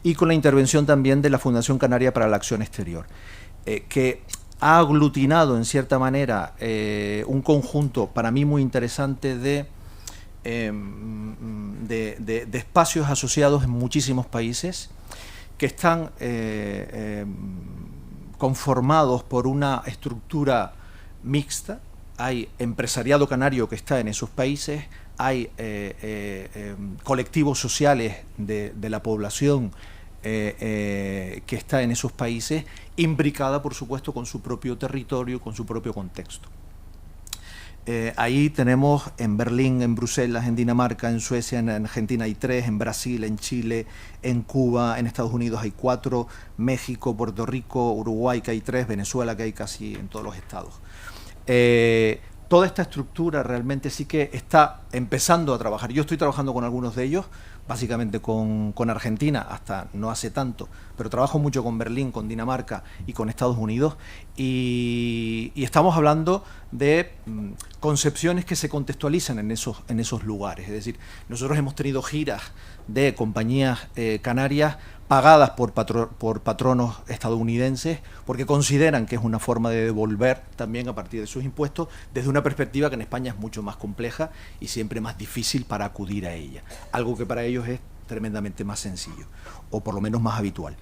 y con la intervención también de la Fundación Canaria para la Acción Exterior, que ha aglutinado en cierta manera un conjunto para mí muy interesante de espacios asociados en muchísimos países que están conformados por una estructura mixta. Hay empresariado canario que está en esos países, hay colectivos sociales de la población que está en esos países, imbricada por supuesto con su propio territorio, con su propio contexto. Ahí tenemos en Berlín, en Bruselas, en Dinamarca, en Suecia, en Argentina hay 3, en Brasil, en Chile, en Cuba, en Estados Unidos hay 4, México, Puerto Rico, Uruguay que hay 3, Venezuela que hay casi en todos los estados. Toda esta estructura realmente sí que está empezando a trabajar. Yo estoy trabajando con algunos de ellos, básicamente con Argentina, hasta no hace tanto, pero trabajo mucho con Berlín, con Dinamarca y con Estados Unidos, y estamos hablando de concepciones que se contextualizan en esos lugares. Es decir, nosotros hemos tenido giras de compañías canarias pagadas por patronos estadounidenses porque consideran que es una forma de devolver también a partir de sus impuestos desde una perspectiva que en España es mucho más compleja y siempre más difícil para acudir a ella. Algo que para ellos es tremendamente más sencillo, o por lo menos más habitual.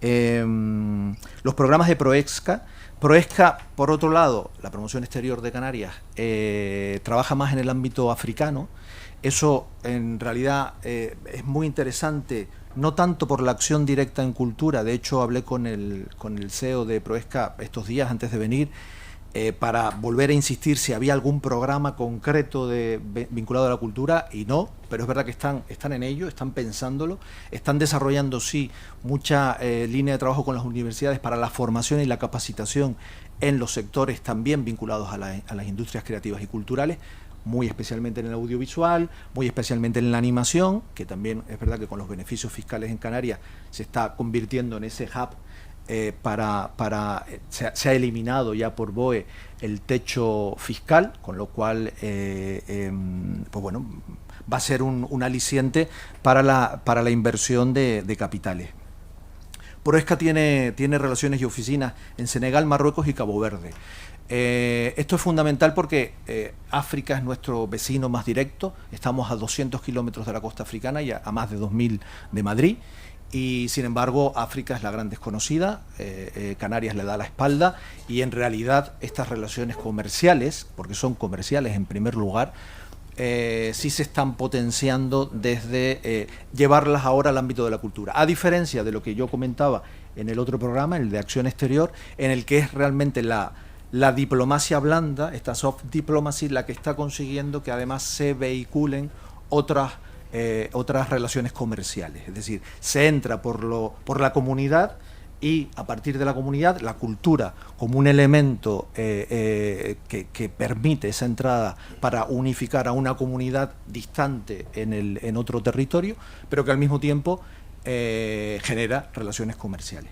Los programas de Proexca, por otro lado, la promoción exterior de Canarias, trabaja más en el ámbito africano. Eso en realidad es muy interesante, no tanto por la acción directa en cultura. De hecho, hablé con el CEO de Proexca estos días antes de venir, para volver a insistir si había algún programa concreto vinculado a la cultura, y no, pero es verdad que están en ello, están pensándolo, están desarrollando sí mucha línea de trabajo con las universidades para la formación y la capacitación en los sectores también vinculados a las industrias creativas y culturales, muy especialmente en el audiovisual, muy especialmente en la animación, que también es verdad que con los beneficios fiscales en Canarias se está convirtiendo en ese hub. Se ha eliminado ya por BOE el techo fiscal, con lo cual pues bueno, va a ser un aliciente para la inversión de capitales. Proexca tiene relaciones y oficinas en Senegal, Marruecos y Cabo Verde. Esto es fundamental porque África es nuestro vecino más directo. Estamos a 200 kilómetros de la costa africana y a más de 2000 de Madrid. Y sin embargo África es la gran desconocida, Canarias le da la espalda, y en realidad estas relaciones comerciales, porque son comerciales en primer lugar, sí se están potenciando desde llevarlas ahora al ámbito de la cultura, a diferencia de lo que yo comentaba en el otro programa, el de acción exterior, en el que es realmente la diplomacia blanda, esta soft diplomacy, la que está consiguiendo que además se vehiculen otras relaciones comerciales. Es decir, se entra por la comunidad, y a partir de la comunidad, la cultura como un elemento que permite esa entrada para unificar a una comunidad distante en otro territorio, pero que al mismo tiempo genera relaciones comerciales.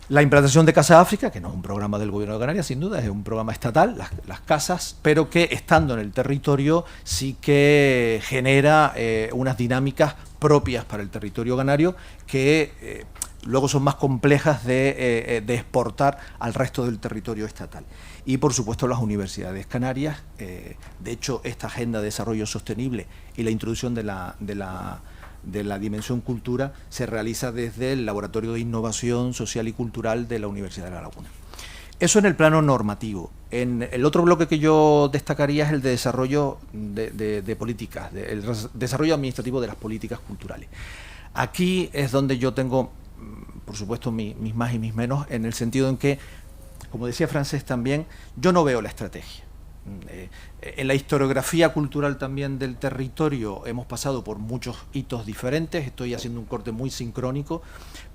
La implantación de Casa África, que no es un programa del Gobierno de Canarias, sin duda, es un programa estatal, las casas, pero que estando en el territorio sí que genera unas dinámicas propias para el territorio canario que luego son más complejas de exportar al resto del territorio estatal. Y por supuesto las universidades canarias, de hecho esta agenda de desarrollo sostenible y la introducción de la dimensión cultura se realiza desde el Laboratorio de Innovación Social y Cultural de la Universidad de La Laguna. Eso en el plano normativo. En el otro bloque que yo destacaría es el de desarrollo de políticas, el desarrollo administrativo de las políticas culturales. Aquí es donde yo tengo, por supuesto, mis más y mis menos, en el sentido en que, como decía Francés también, yo no veo la estrategia. En la historiografía cultural también del territorio hemos pasado por muchos hitos diferentes, estoy haciendo un corte muy sincrónico,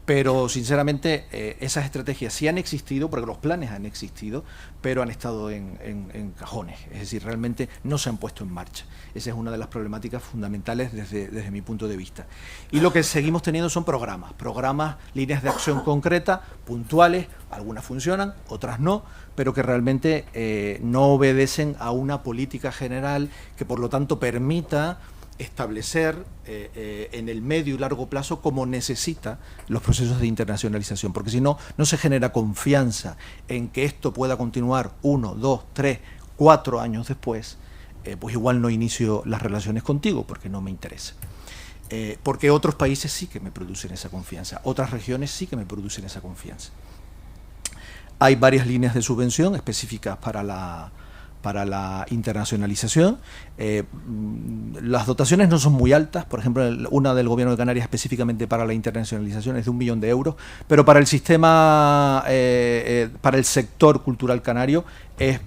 pero sinceramente esas estrategias sí han existido, porque los planes han existido, pero han estado en cajones, es decir, realmente no se han puesto en marcha. Esa es una de las problemáticas fundamentales desde mi punto de vista. Y lo que seguimos teniendo son programas, líneas de acción concreta, puntuales, algunas funcionan, otras no, pero que realmente no obedecen a una política general que por lo tanto permita establecer en el medio y largo plazo como necesita los procesos de internacionalización, porque si no, no se genera confianza en que esto pueda continuar 1, 2, 3, 4 años después, pues igual no inicio las relaciones contigo porque no me interesa. Porque otros países sí que me producen esa confianza, otras regiones sí que me producen esa confianza. Hay varias líneas de subvención específicas para la internacionalización. Las dotaciones no son muy altas, por ejemplo, una del Gobierno de Canarias específicamente para la internacionalización es de 1 millón de euros, pero para el sistema, para el sector cultural canario es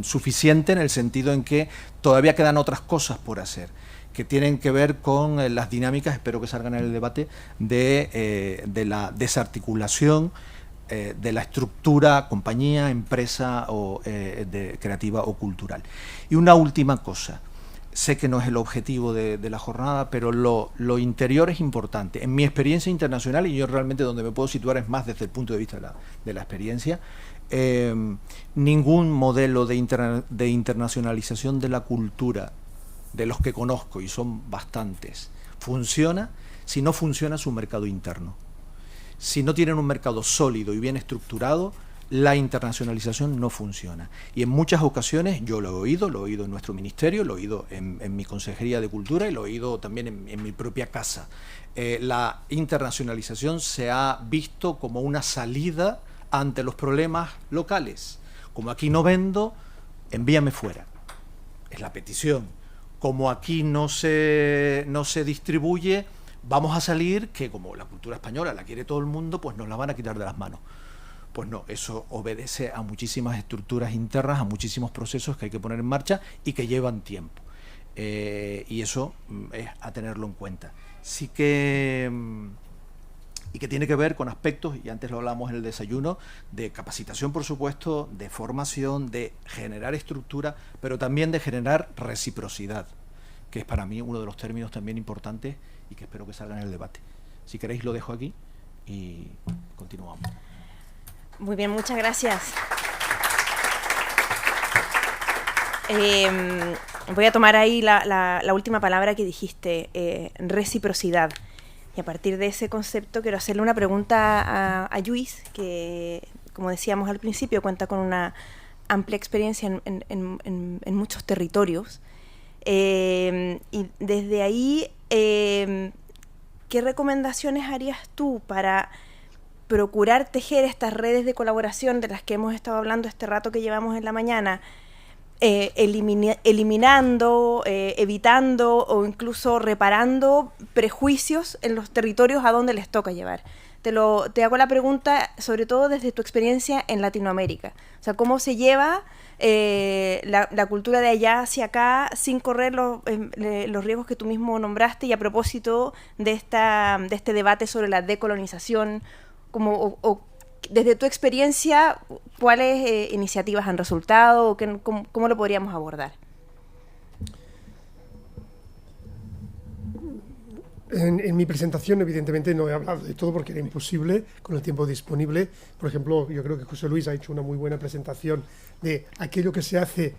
suficiente en el sentido en que todavía quedan otras cosas por hacer, que tienen que ver con las dinámicas, espero que salgan en el debate, de la desarticulación de la estructura, compañía, empresa o creativa o cultural. Y una última cosa, sé que no es el objetivo de la jornada, pero lo interior es importante. En mi experiencia internacional, y yo realmente donde me puedo situar es más desde el punto de vista de la experiencia, ningún modelo de internacionalización de la cultura, de los que conozco, y son bastantes, funciona si no funciona su mercado interno. Si no tienen un mercado sólido y bien estructurado, la internacionalización no funciona. Y en muchas ocasiones yo lo he oído en nuestro ministerio, lo he oído en mi Consejería de Cultura y lo he oído también en mi propia casa. La internacionalización se ha visto como una salida ante los problemas locales. Como aquí no vendo, envíame fuera. Es la petición. Como aquí no se distribuye, vamos a salir que como la cultura española la quiere todo el mundo, pues nos la van a quitar de las manos. Pues no, eso obedece a muchísimas estructuras internas, a muchísimos procesos que hay que poner en marcha y que llevan tiempo. Y eso es a tenerlo en cuenta. Sí que... y que tiene que ver con aspectos, y antes lo hablamos en el desayuno, de capacitación, por supuesto, de formación, de generar estructura, pero también de generar reciprocidad, que es para mí uno de los términos también importantes y que espero que salga en el debate. Si queréis lo dejo aquí y continuamos. Muy bien, muchas gracias. Voy a tomar ahí la última palabra que dijiste, reciprocidad. Y a partir de ese concepto quiero hacerle una pregunta a Lluís, que, como decíamos al principio, cuenta con una amplia experiencia en muchos territorios. Y desde ahí, ¿qué recomendaciones harías tú para procurar tejer estas redes de colaboración de las que hemos estado hablando este rato que llevamos en la mañana? Eliminando, evitando o incluso reparando prejuicios en los territorios a donde les toca llevar. Te hago la pregunta sobre todo desde tu experiencia en Latinoamérica. O sea, ¿cómo se lleva la cultura de allá hacia acá sin correr los riesgos que tú mismo nombraste? Y a propósito de este debate sobre la decolonización, desde tu experiencia, ¿cuáles iniciativas han resultado? ¿Cómo lo podríamos abordar? En mi presentación, evidentemente, no he hablado de todo porque era imposible con el tiempo disponible. Por ejemplo, yo creo que José Luis ha hecho una muy buena presentación de aquello que se hace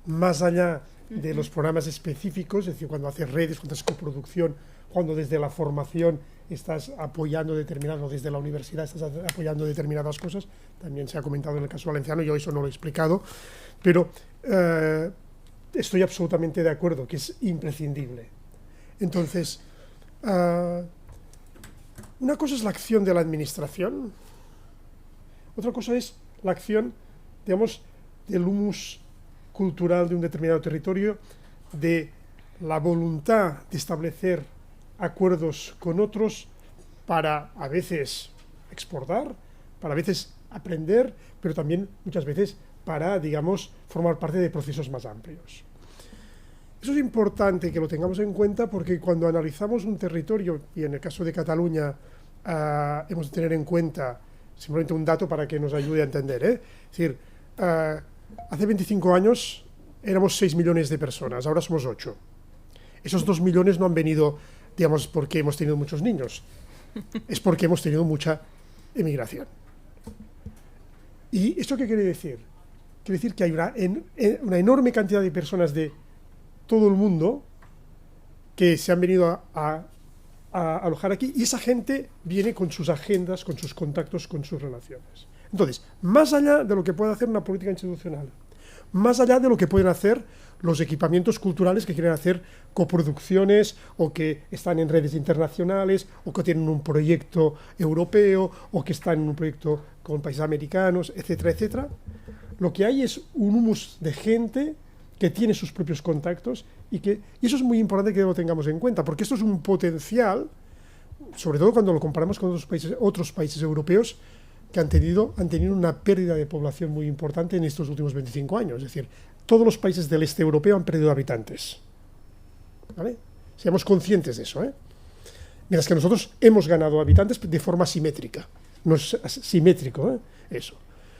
más allá de los programas específicos, es decir, cuando haces redes, cuando haces coproducción, cuando desde la formación estás apoyando determinadas, desde la universidad estás apoyando determinadas cosas. También se ha comentado en el caso valenciano, yo eso no lo he explicado, pero estoy absolutamente de acuerdo que es imprescindible. Entonces, una cosa es la acción de la administración, otra cosa es la acción, digamos, del humus cultural de un determinado territorio, de la voluntad de establecer acuerdos con otros para a veces exportar, para a veces aprender, pero también muchas veces para, digamos, formar parte de procesos más amplios. Eso es importante que lo tengamos en cuenta porque cuando analizamos un territorio, y en el caso de Cataluña hemos de tener en cuenta simplemente un dato para que nos ayude a entender, Es decir, hace 25 años éramos 6 millones de personas, ahora somos 8. Esos 2 millones no han venido, digamos, porque hemos tenido muchos niños, es porque hemos tenido mucha emigración. ¿Y esto qué quiere decir? Quiere decir que hay una enorme cantidad de personas de todo el mundo que se han venido a alojar aquí, y esa gente viene con sus agendas, con sus contactos, con sus relaciones. Entonces, más allá de lo que puede hacer una política institucional, más allá de lo que pueden hacer los equipamientos culturales que quieren hacer coproducciones o que están en redes internacionales o que tienen un proyecto europeo o que están en un proyecto con países americanos, etcétera, etcétera, lo que hay es un humus de gente que tiene sus propios contactos y eso es muy importante que lo tengamos en cuenta, porque esto es un potencial, sobre todo cuando lo comparamos con otros países europeos que han tenido una pérdida de población muy importante en estos últimos 25 años. Es decir, todos los países del este europeo han perdido habitantes. ¿Vale? Seamos conscientes de eso, Mientras que nosotros hemos ganado habitantes de forma simétrica. No es simétrico, eso.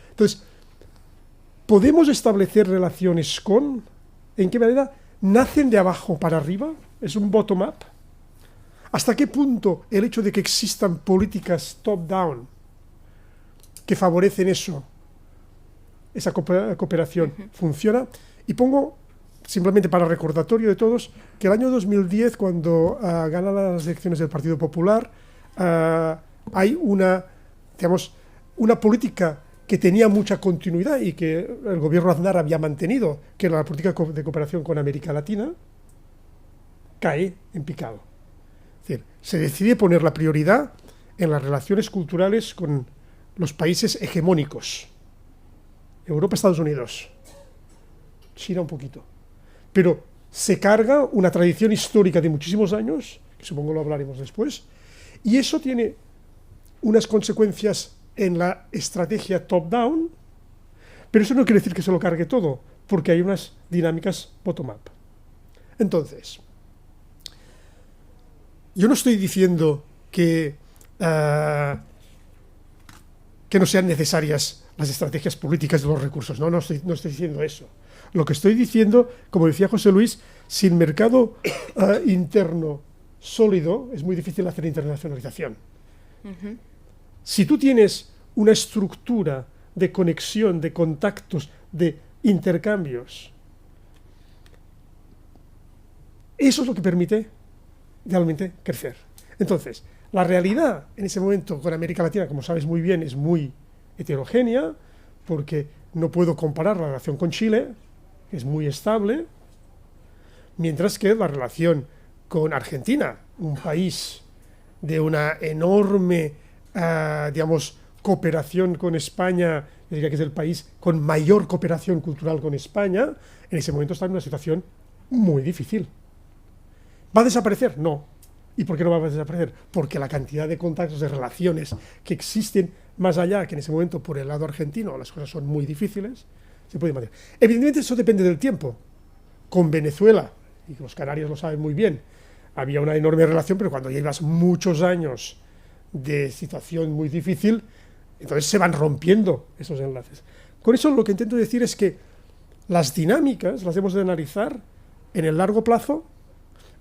Entonces, ¿podemos establecer relaciones con? ¿En qué manera? ¿Nacen de abajo para arriba? ¿Es un bottom-up? ¿Hasta qué punto el hecho de que existan políticas top-down que favorecen esa cooperación funciona? Y pongo, simplemente para recordatorio de todos, que el año 2010, cuando ganan las elecciones del Partido Popular, hay una política que tenía mucha continuidad y que el gobierno Aznar había mantenido, que era la política de cooperación con América Latina, cae en picado. Es decir, se decide poner la prioridad en las relaciones culturales con los países hegemónicos. Europa, Estados Unidos, China un poquito. Pero se carga una tradición histórica de muchísimos años, que supongo lo hablaremos después, y eso tiene unas consecuencias en la estrategia top-down, pero eso no quiere decir que se lo cargue todo, porque hay unas dinámicas bottom-up. Entonces, yo no estoy diciendo que no sean necesarias las estrategias políticas de los recursos, no estoy diciendo eso. Lo que estoy diciendo, como decía José Luis, sin mercado interno sólido, es muy difícil hacer internacionalización. Uh-huh. Si tú tienes una estructura de conexión, de contactos, de intercambios, eso es lo que permite realmente crecer. Entonces, la realidad en ese momento con América Latina, como sabes muy bien, es muy heterogénea, porque no puedo comparar la relación con Chile, que es muy estable, mientras que la relación con Argentina, un país de una enorme, cooperación con España, yo diría que es el país con mayor cooperación cultural con España, en ese momento está en una situación muy difícil. ¿Va a desaparecer? No. ¿Y por qué no va a desaparecer? Porque la cantidad de contactos, de relaciones que existen más allá, que en ese momento por el lado argentino las cosas son muy difíciles, se puede mantener. Evidentemente eso depende del tiempo. Con Venezuela, y los canarios lo saben muy bien, había una enorme relación, pero cuando llevas muchos años de situación muy difícil, entonces se van rompiendo esos enlaces. Con eso lo que intento decir es que las dinámicas las hemos de analizar en el largo plazo,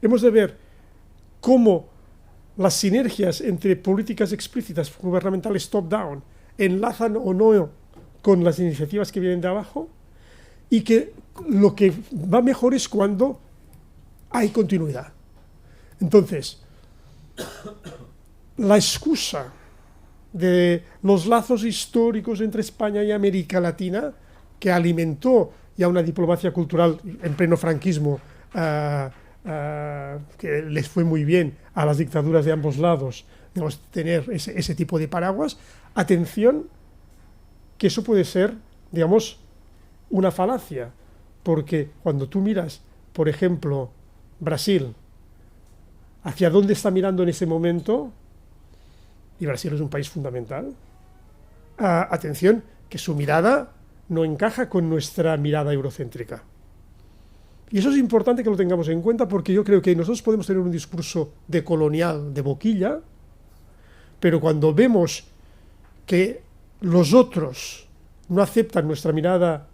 hemos de ver cómo las sinergias entre políticas explícitas gubernamentales top-down enlazan o no con las iniciativas que vienen de abajo, y que lo que va mejor es cuando hay continuidad. Entonces, la excusa de los lazos históricos entre España y América Latina, que alimentó ya una diplomacia cultural en pleno franquismo, que les fue muy bien a las dictaduras de ambos lados, digamos, tener ese tipo de paraguas. Atención, que eso puede ser, digamos, una falacia, porque cuando tú miras, por ejemplo, Brasil, hacia dónde está mirando en ese momento, y Brasil es un país fundamental, atención, que su mirada no encaja con nuestra mirada eurocéntrica. Y eso es importante que lo tengamos en cuenta, porque yo creo que nosotros podemos tener un discurso decolonial, de boquilla, pero cuando vemos que los otros no aceptan nuestra mirada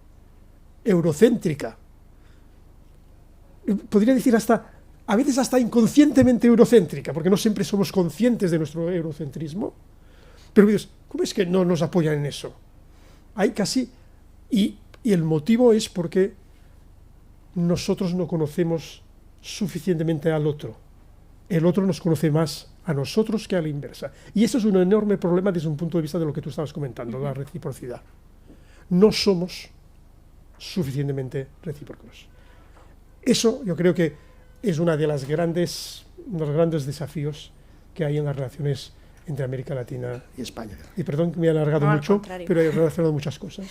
eurocéntrica, podría decir a veces hasta inconscientemente eurocéntrica, porque no siempre somos conscientes de nuestro eurocentrismo, pero dices, ¿cómo es que no nos apoyan en eso? Hay casi, y el motivo es porque nosotros no conocemos suficientemente al otro. El otro nos conoce más a nosotros que a la inversa. Y eso es un enorme problema desde un punto de vista de lo que tú estabas comentando, la reciprocidad. No somos suficientemente recíprocos. Eso yo creo que es uno de los grandes desafíos que hay en las relaciones entre América Latina y España. Y perdón que me he alargado mucho, pero he relacionado muchas cosas.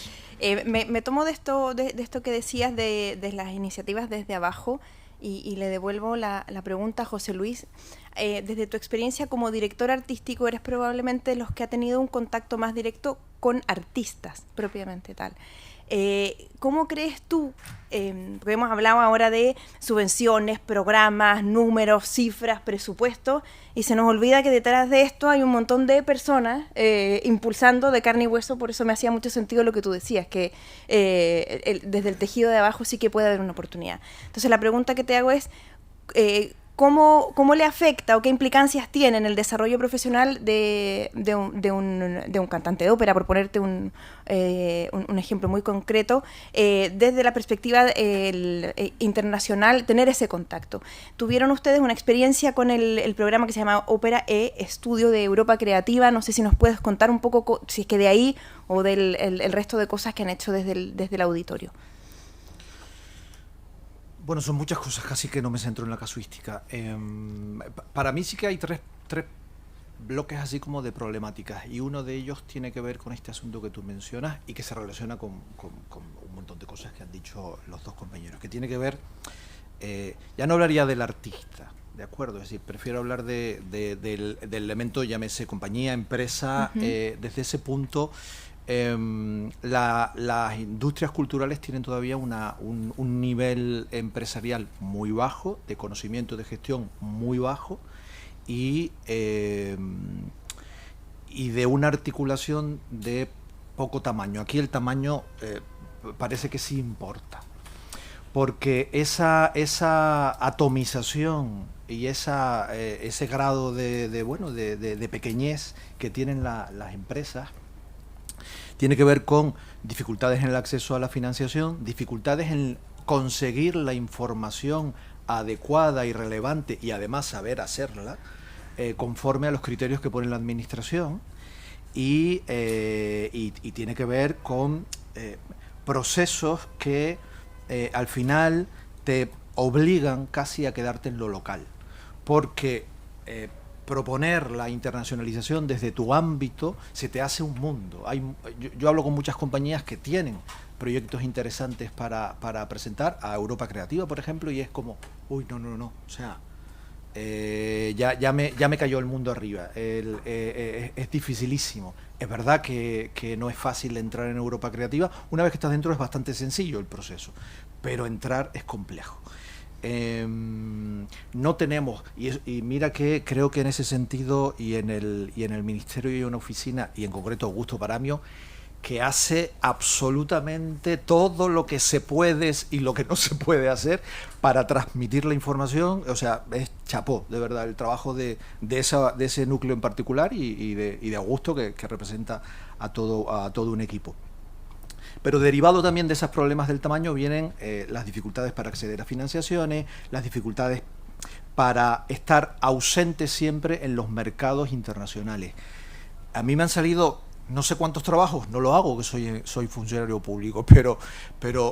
Me tomo de esto que decías de las iniciativas desde abajo y le devuelvo la pregunta a José Luis. Desde tu experiencia como director artístico, eres probablemente los que ha tenido un contacto más directo con artistas, propiamente tal. ¿Cómo crees tú, porque hemos hablado ahora de subvenciones, programas, números, cifras, presupuestos, y se nos olvida que detrás de esto hay un montón de personas impulsando de carne y hueso? Por eso me hacía mucho sentido lo que tú decías, que desde el tejido de abajo sí que puede haber una oportunidad. Entonces la pregunta que te hago es, ¿Cómo le afecta o qué implicancias tiene en el desarrollo profesional de un cantante de ópera, por ponerte un ejemplo muy concreto, desde la perspectiva internacional, tener ese contacto? ¿Tuvieron ustedes una experiencia con el programa que se llama Ópera Estudio de Europa Creativa? No sé si nos puedes contar un poco, si es que de ahí o del el resto de cosas que han hecho desde el auditorio. Bueno, son muchas cosas, casi que no me centro en la casuística. Para mí sí que hay tres bloques así como de problemáticas, y uno de ellos tiene que ver con este asunto que tú mencionas y que se relaciona con un montón de cosas que han dicho los dos compañeros, que tiene que ver, ya no hablaría del artista, ¿de acuerdo? Es decir, prefiero hablar del elemento, llámese compañía, empresa, desde ese punto. Las industrias culturales tienen todavía un nivel empresarial muy bajo, de conocimiento de gestión muy bajo, y de una articulación de poco tamaño. Aquí el tamaño parece que sí importa, porque esa atomización y ese grado de pequeñez que tienen las empresas tiene que ver con dificultades en el acceso a la financiación, dificultades en conseguir la información adecuada y relevante, y además saber hacerla conforme a los criterios que pone la administración, y tiene que ver con procesos que al final te obligan casi a quedarte en lo local, porque proponer la internacionalización desde tu ámbito se te hace un mundo. Yo hablo con muchas compañías que tienen proyectos interesantes para presentar a Europa Creativa, por ejemplo, y es como, uy, no, o sea, ya me cayó el mundo arriba. Es dificilísimo. Es verdad que no es fácil entrar en Europa Creativa. Una vez que estás dentro es bastante sencillo el proceso, pero entrar es complejo. No tenemos, y mira que creo que en ese sentido, y en el Ministerio hay una oficina, y en concreto Augusto Paramio, que hace absolutamente todo lo que se puede y lo que no se puede hacer para transmitir la información. O sea, es chapó, de verdad, el trabajo de ese núcleo en particular, y de Augusto, que representa a todo un equipo. Pero derivado también de esos problemas del tamaño vienen las dificultades para acceder a financiaciones, las dificultades para estar ausente siempre en los mercados internacionales. A mí me han salido no sé cuántos trabajos, no lo hago, que soy funcionario público, pero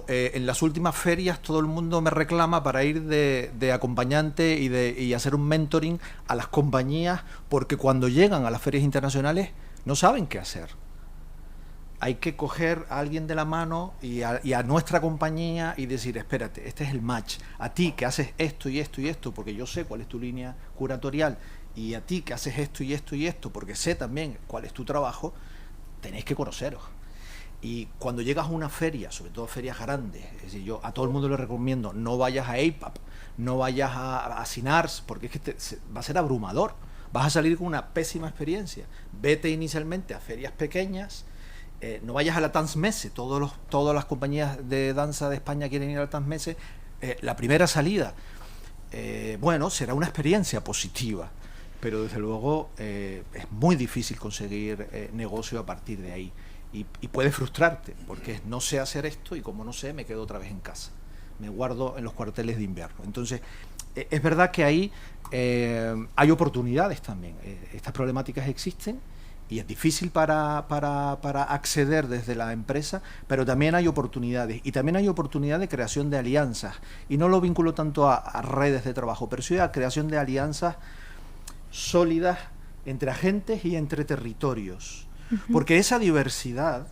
en las últimas ferias todo el mundo me reclama para ir de acompañante y hacer un mentoring a las compañías, porque cuando llegan a las ferias internacionales no saben qué hacer. Hay que coger a alguien de la mano y a nuestra compañía y decir, espérate, este es el match. A ti que haces esto y esto y esto, porque yo sé cuál es tu línea curatorial, y a ti que haces esto y esto y esto, porque sé también cuál es tu trabajo, tenéis que conoceros. Y cuando llegas a una feria, sobre todo ferias grandes, es decir, yo a todo el mundo le recomiendo, no vayas a APAP, no vayas a SINARS, porque es que va a ser abrumador. Vas a salir con una pésima experiencia. Vete inicialmente a ferias pequeñas. No vayas a la Tanzmesse. Todas las compañías de danza de España quieren ir a la Tanzmesse. La primera salida, bueno, será una experiencia positiva, pero desde luego es muy difícil conseguir negocio a partir de ahí, y puede frustrarte, porque no sé hacer esto, y como no sé, me quedo otra vez en casa, me guardo en los cuarteles de invierno. Entonces es verdad que ahí hay oportunidades también. Estas problemáticas existen, y es difícil para acceder desde la empresa, pero también hay oportunidades, y también hay oportunidad de creación de alianzas, y no lo vinculo tanto a redes de trabajo, pero sí a creación de alianzas sólidas entre agentes y entre territorios, porque esa diversidad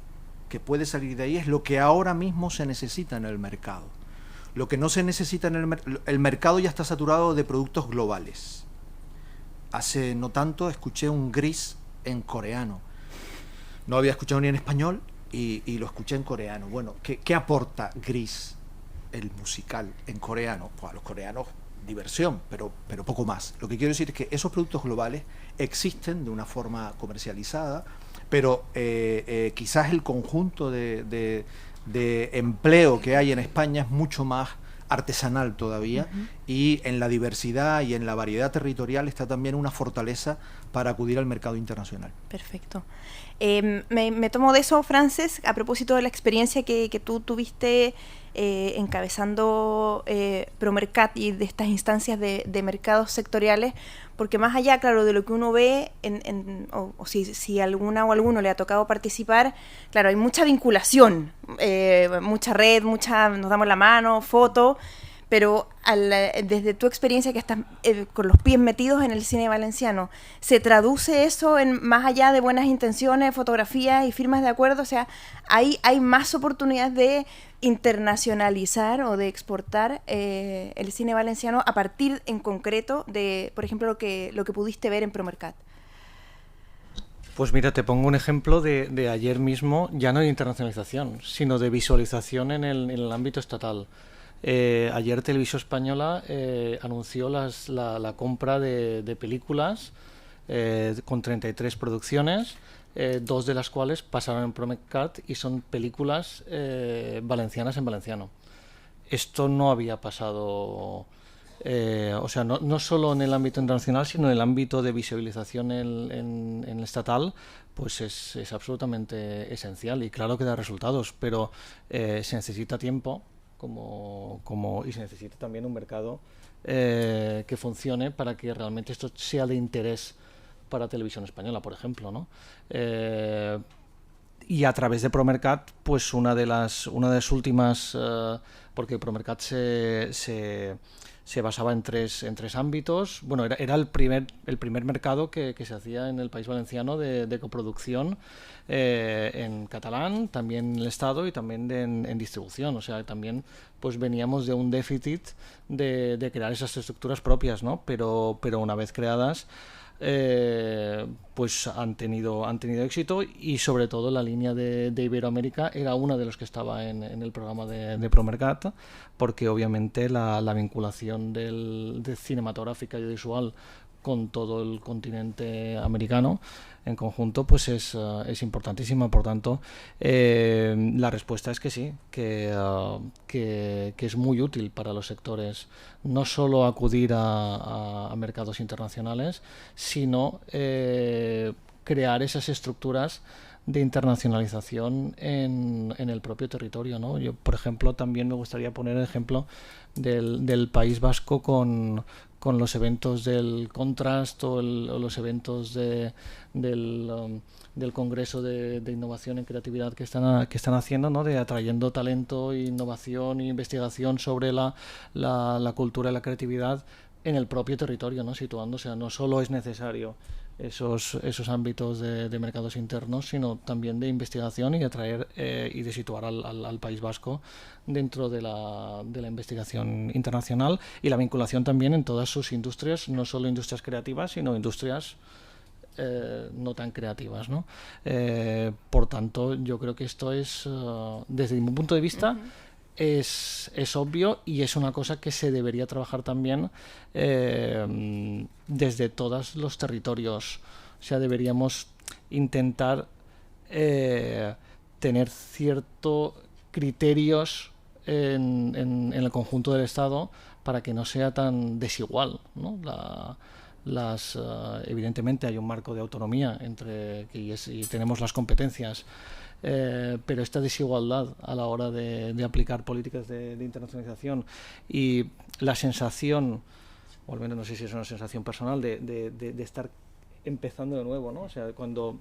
que puede salir de ahí es lo que ahora mismo se necesita en el mercado. Lo que no se necesita en el mercado ya está saturado de productos globales. Hace no tanto escuché un Gris en coreano. No había escuchado ni en español, y lo escuché en coreano. Bueno, ¿qué aporta Gris, el musical, en coreano? Pues a los coreanos diversión, pero poco más. Lo que quiero decir es que esos productos globales existen de una forma comercializada, pero quizás el conjunto de empleo que hay en España es mucho más artesanal todavía, y en la diversidad y en la variedad territorial está también una fortaleza para acudir al mercado internacional. Perfecto. Me tomo de eso, Frances, a propósito de la experiencia que tú tuviste encabezando Promercat y de estas instancias de mercados sectoriales, porque más allá, claro, de lo que uno ve, o si alguna o alguno le ha tocado participar, claro, hay mucha vinculación, mucha red, nos damos la mano, fotos, pero desde tu experiencia que estás con los pies metidos en el cine valenciano, ¿se traduce eso en más allá de buenas intenciones, fotografías y firmas de acuerdo? O sea, ¿hay más oportunidades de internacionalizar o de exportar el cine valenciano a partir en concreto de, por ejemplo, lo que pudiste ver en Promercat? Pues mira, te pongo un ejemplo de ayer mismo, ya no de internacionalización, sino de visualización en el ámbito estatal. Ayer Televisión Española anunció la compra de películas con 33 producciones, 2 de las cuales pasaron en Promercat y son películas valencianas en valenciano. Esto no había pasado, o sea, no solo en el ámbito internacional, sino en el ámbito de visibilización en el estatal, pues es absolutamente esencial y claro que da resultados, pero se necesita tiempo. Y se necesita también un mercado que funcione para que realmente esto sea de interés para Televisión Española, por ejemplo, ¿no? Y a través de Promercat, pues una de las últimas, porque Promercat se basaba en tres ámbitos. Bueno, era el primer mercado que se hacía en el País Valenciano de coproducción en catalán, también en el Estado y también en distribución. O sea, también pues veníamos de un déficit de crear esas estructuras propias, ¿no? Pero una vez creadas, pues han tenido éxito y sobre todo la línea de Iberoamérica era una de los que estaba en el programa de Promercat, porque obviamente la vinculación de cinematográfica y audiovisual con todo el continente americano en conjunto pues es importantísima. Por tanto, la respuesta es que sí, que es muy útil para los sectores no solo acudir a mercados internacionales, sino crear esas estructuras de internacionalización en el propio territorio, ¿no? Yo, por ejemplo, también me gustaría poner el ejemplo del País Vasco con los eventos del Contrast o los eventos del Congreso de Innovación en Creatividad que están haciendo, ¿no? De atrayendo talento, innovación e investigación sobre la cultura y la creatividad en el propio territorio, ¿no? Situándose. O sea, no solo es necesario esos ámbitos de mercados internos, sino también de investigación y de atraer y de situar al País Vasco dentro de la investigación internacional y la vinculación también en todas sus industrias, no solo industrias creativas, sino industrias no tan creativas, ¿no? Por tanto, yo creo que esto es, desde mi punto de vista, es obvio y es una cosa que se debería trabajar también desde todos los territorios. O sea, deberíamos intentar tener ciertos criterios en el conjunto del Estado para que no sea tan desigual, ¿no? Evidentemente hay un marco de autonomía y tenemos las competencias, pero esta desigualdad a la hora de aplicar políticas de internacionalización y la sensación, o al menos no sé si es una sensación personal, de estar empezando de nuevo, ¿no? O sea, cuando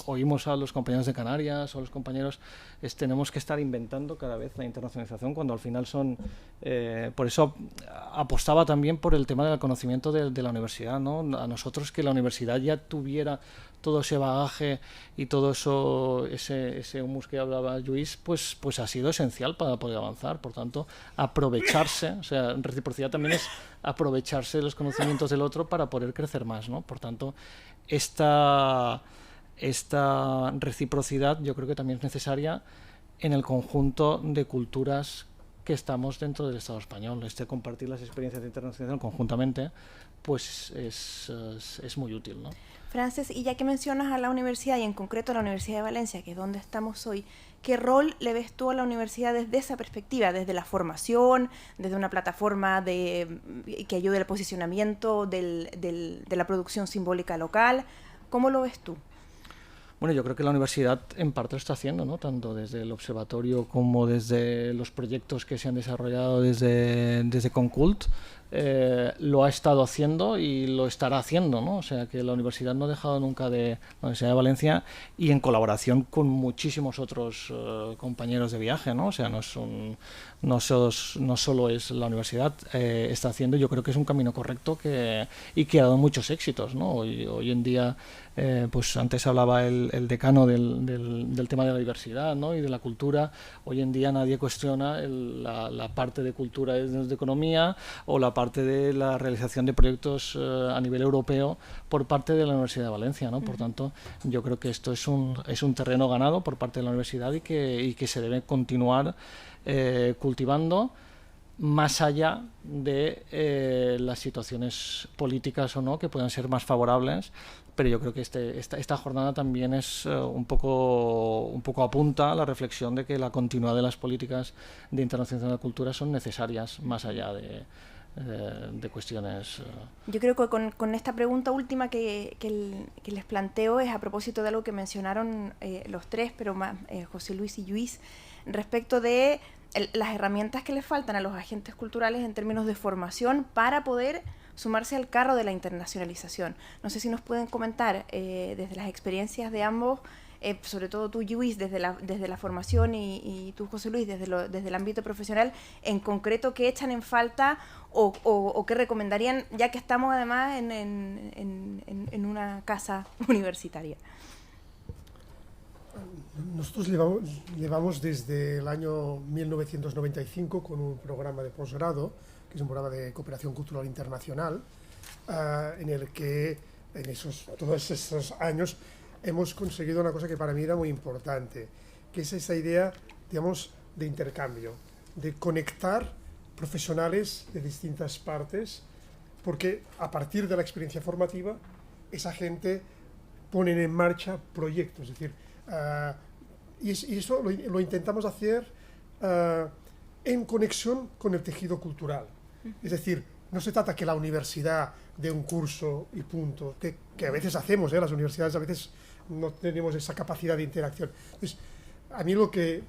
oímos a los compañeros de Canarias o a los compañeros, tenemos que estar inventando cada vez la internacionalización cuando al final son... por eso apostaba también por el tema del conocimiento de la universidad, ¿no? A nosotros que la universidad ya tuviera todo ese bagaje y todo ese humus que hablaba Lluís, pues ha sido esencial para poder avanzar. Por tanto, aprovecharse, o sea, reciprocidad también es aprovecharse de los conocimientos del otro para poder crecer más, ¿no? Por tanto, esta reciprocidad yo creo que también es necesaria en el conjunto de culturas que estamos dentro del Estado español. Compartir las experiencias de internacionalización conjuntamente pues es muy útil, ¿no? Frances, y ya que mencionas a la universidad y en concreto a la Universidad de Valencia, que es donde estamos hoy, ¿qué rol le ves tú a la universidad desde esa perspectiva, desde la formación, desde una plataforma que ayude al posicionamiento de la producción simbólica local? ¿Cómo lo ves tú? Bueno, yo creo que la universidad en parte lo está haciendo, ¿no? Tanto desde el observatorio como desde los proyectos que se han desarrollado desde Concult. Lo ha estado haciendo y lo estará haciendo, ¿no? O sea que la universidad no ha dejado nunca la Universidad de Valencia, y en colaboración con muchísimos otros compañeros de viaje, ¿no? O sea, no solo es la universidad, está haciendo, yo creo que es un camino correcto y que ha dado muchos éxitos, ¿no? Hoy en día, pues antes hablaba el decano del tema de la diversidad, ¿no? Y de la cultura. Hoy en día nadie cuestiona la parte de cultura de economía, o la parte de la realización de proyectos a nivel europeo por parte de la Universidad de Valencia, ¿no? Por tanto, yo creo que esto es un terreno ganado por parte de la universidad y que se debe continuar cultivando, más allá de las situaciones políticas o no que puedan ser más favorables. Pero yo creo que esta jornada también es un poco apunta a la reflexión de que la continuidad de las políticas de internacionalización de la cultura son necesarias, más allá de cuestiones. Yo creo que con esta pregunta última que les planteo es a propósito de algo que mencionaron los tres, pero más José Luis y Lluís, respecto de las herramientas que les faltan a los agentes culturales en términos de formación para poder sumarse al carro de la internacionalización. No sé si nos pueden comentar desde las experiencias de ambos, sobre todo tú, Lluís, desde la formación, y tú, José Luis, desde el ámbito profesional, en concreto, qué echan en falta o qué recomendarían, ya que estamos además en una casa universitaria. Nosotros llevamos desde el año 1995 con un programa de posgrado, que es un programa de cooperación cultural internacional, en el que todos esos años hemos conseguido una cosa que para mí era muy importante, que es esa idea, digamos, de intercambio, de conectar profesionales de distintas partes, porque a partir de la experiencia formativa, esa gente pone en marcha proyectos, es decir, y eso lo intentamos hacer en conexión con el tejido cultural. Es decir, no se trata que la universidad dé un curso y punto, que a veces hacemos, las universidades a veces no tenemos esa capacidad de interacción. Entonces,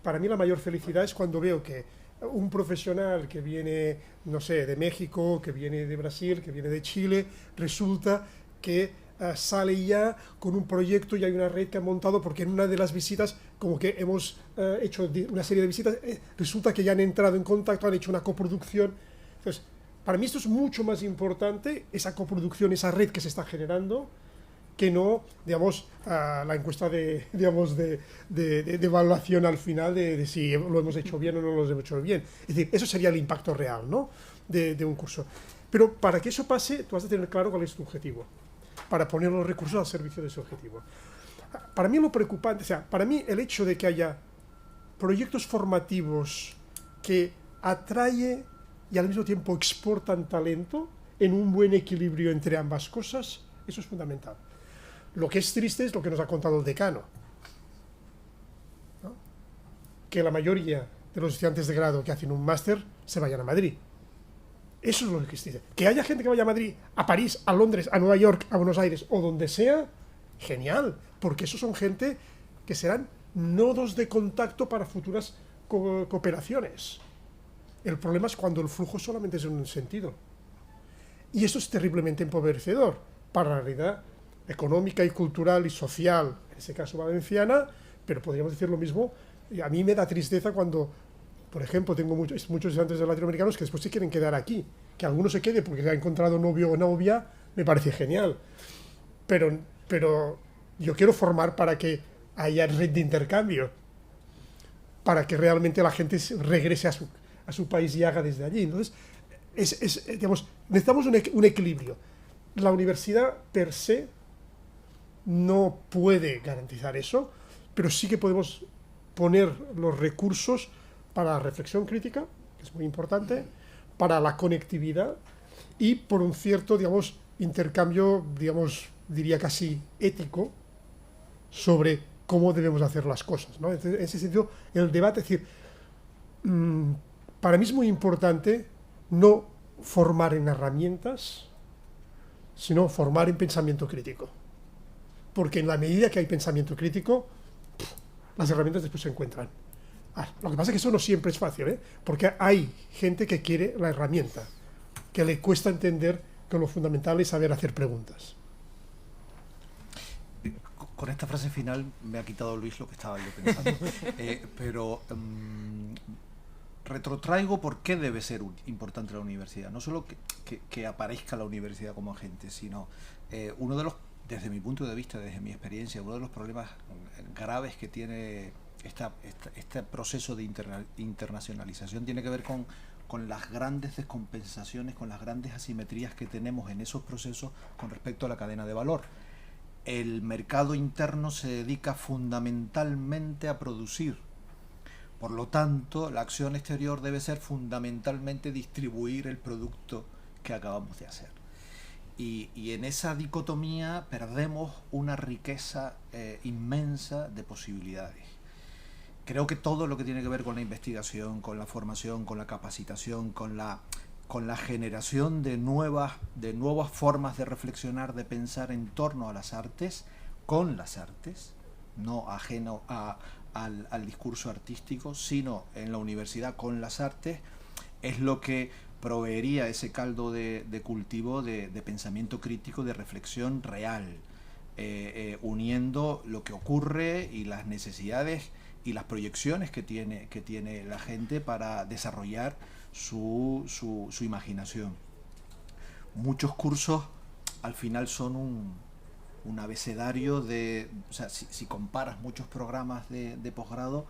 para mí la mayor felicidad es cuando veo que un profesional que viene, no sé, de México, que viene de Brasil, que viene de Chile, resulta que sale ya con un proyecto y hay una red que han montado, porque en una de las visitas, como que hemos hecho una serie de visitas, resulta que ya han entrado en contacto, han hecho una coproducción. Entonces, para mí esto es mucho más importante, esa coproducción, esa red que se está generando, que no, digamos, la encuesta de evaluación al final de si lo hemos hecho bien o no lo hemos hecho bien. Es decir, eso sería el impacto real, ¿no?, de un curso. Pero para que eso pase, tú has de tener claro cuál es tu objetivo, para poner los recursos al servicio de ese objetivo. Para mí lo preocupante, o sea, para mí el hecho de que haya proyectos formativos que atraen y al mismo tiempo exportan talento en un buen equilibrio entre ambas cosas, eso es fundamental. Lo que es triste es lo que nos ha contado el decano, ¿no?, que la mayoría de los estudiantes de grado que hacen un máster se vayan a Madrid. Eso es lo que existe. Que haya gente que vaya a Madrid, a París, a Londres, a Nueva York, a Buenos Aires o donde sea, genial, porque esos son gente que serán nodos de contacto para futuras cooperaciones. El problema es cuando el flujo solamente es en un sentido. Y eso es terriblemente empobrecedor para la realidad económica y cultural y social, en ese caso valenciana, pero podríamos decir lo mismo. Y a mí me da tristeza cuando, por ejemplo, tengo muchos estudiantes de latinoamericanos que después se quieren quedar aquí. Que alguno se quede porque ha encontrado novio o novia, me parece genial. Pero yo quiero formar para que haya red de intercambio, para que realmente la gente regrese a su país y haga desde allí. Entonces, digamos, necesitamos un equilibrio. La universidad per se no puede garantizar eso, pero sí que podemos poner los recursos para la reflexión crítica, que es muy importante, para la conectividad y por un cierto, digamos, intercambio, digamos, diría casi ético, sobre cómo debemos hacer las cosas, ¿no? Entonces, en ese sentido, el debate, es decir, para mí es muy importante no formar en herramientas, sino formar en pensamiento crítico. Porque en la medida que hay pensamiento crítico, las herramientas después se encuentran. Lo que pasa es que eso no siempre es fácil, ¿eh? Porque hay gente que quiere la herramienta, que le cuesta entender que lo fundamental es saber hacer preguntas. Con esta frase final me ha quitado Luis lo que estaba yo pensando. Pero retrotraigo por qué debe ser importante la universidad. No solo que aparezca la universidad como agente, sino uno de los, desde mi punto de vista, desde mi experiencia, uno de los problemas graves que tiene este proceso de internacionalización tiene que ver con las grandes descompensaciones, con las grandes asimetrías que tenemos en esos procesos con respecto a la cadena de valor. El mercado interno se dedica fundamentalmente a producir. Por lo tanto, la acción exterior debe ser fundamentalmente distribuir el producto que acabamos de hacer. Y en esa dicotomía perdemos una riqueza inmensa de posibilidades. Creo que todo lo que tiene que ver con la investigación, con la formación, con la capacitación, con la generación de nuevas formas de reflexionar, de pensar en torno a las artes, con las artes, no ajeno al discurso artístico, sino en la universidad con las artes, es lo que proveería ese caldo de cultivo de pensamiento crítico, de reflexión real, uniendo lo que ocurre y las necesidades y las proyecciones que tiene la gente para desarrollar su imaginación. Muchos cursos al final son un abecedario de, o sea, si comparas muchos programas de posgrado,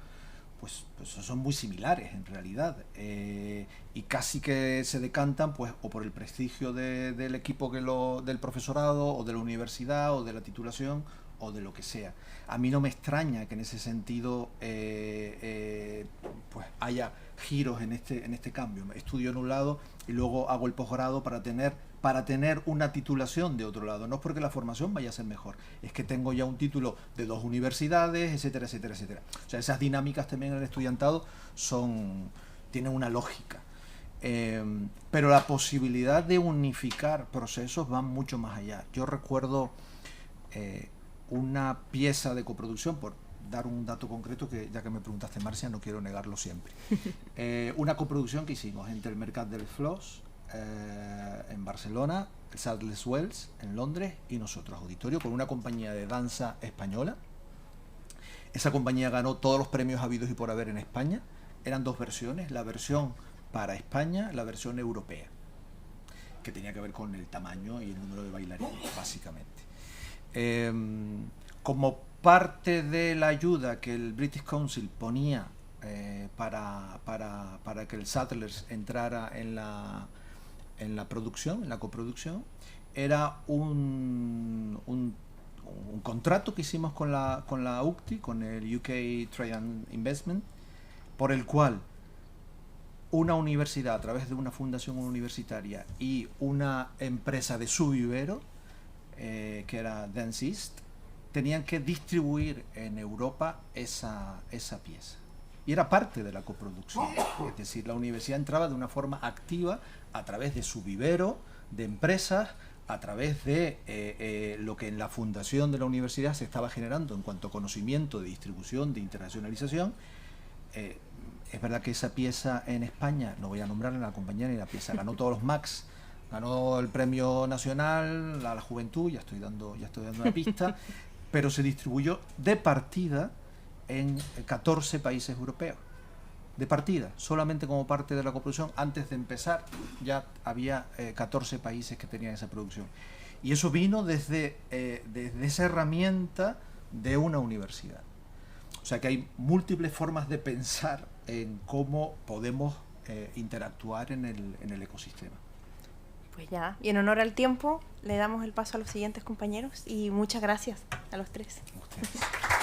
pues son muy similares en realidad, y casi que se decantan pues o por el prestigio del equipo del profesorado o de la universidad o de la titulación o de lo que sea. A mí no me extraña que en ese sentido pues haya giros en este cambio. Estudio en un lado y luego hago el posgrado para tener una titulación de otro lado. No es porque la formación vaya a ser mejor, es que tengo ya un título de 2 universidades, etcétera, etcétera, etcétera. O sea, esas dinámicas también en el estudiantado tienen una lógica. Pero la posibilidad de unificar procesos va mucho más allá. Yo recuerdo una pieza de coproducción, por dar un dato concreto, que ya que me preguntaste, Marcia, no quiero negarlo siempre. Una coproducción que hicimos entre el Mercat dels Flors en Barcelona, el Sadler's Wells en Londres y nosotros, Auditorio, con una compañía de danza española. Esa compañía ganó todos los premios habidos y por haber en España. Eran 2 versiones, la versión para España, la versión europea, que tenía que ver con el tamaño y el número de bailarines, básicamente. Como parte de la ayuda que el British Council ponía para que el Sadler's entrara en la producción, en la coproducción, era un contrato que hicimos con la UCTI, con el UK Trade and Investment, por el cual una universidad, a través de una fundación universitaria y una empresa de su vivero, que era Dance East, tenían que distribuir en Europa esa pieza. Y era parte de la coproducción. Es decir, la universidad entraba de una forma activa a través de su vivero de empresas, a través de lo que en la fundación de la universidad se estaba generando en cuanto a conocimiento de distribución, de internacionalización. Es verdad que esa pieza en España, no voy a nombrar a la compañía ni la pieza, ganó todos los Max, ganó el premio nacional a la juventud, ya estoy dando una pista, pero se distribuyó de partida en 14 países europeos. De partida, solamente como parte de la coproducción. Antes de empezar ya había 14 países que tenían esa producción. Y eso vino desde esa herramienta de una universidad. O sea que hay múltiples formas de pensar en cómo podemos interactuar en el ecosistema. Pues ya, y en honor al tiempo, le damos el paso a los siguientes compañeros y muchas gracias a los 3. Ustedes.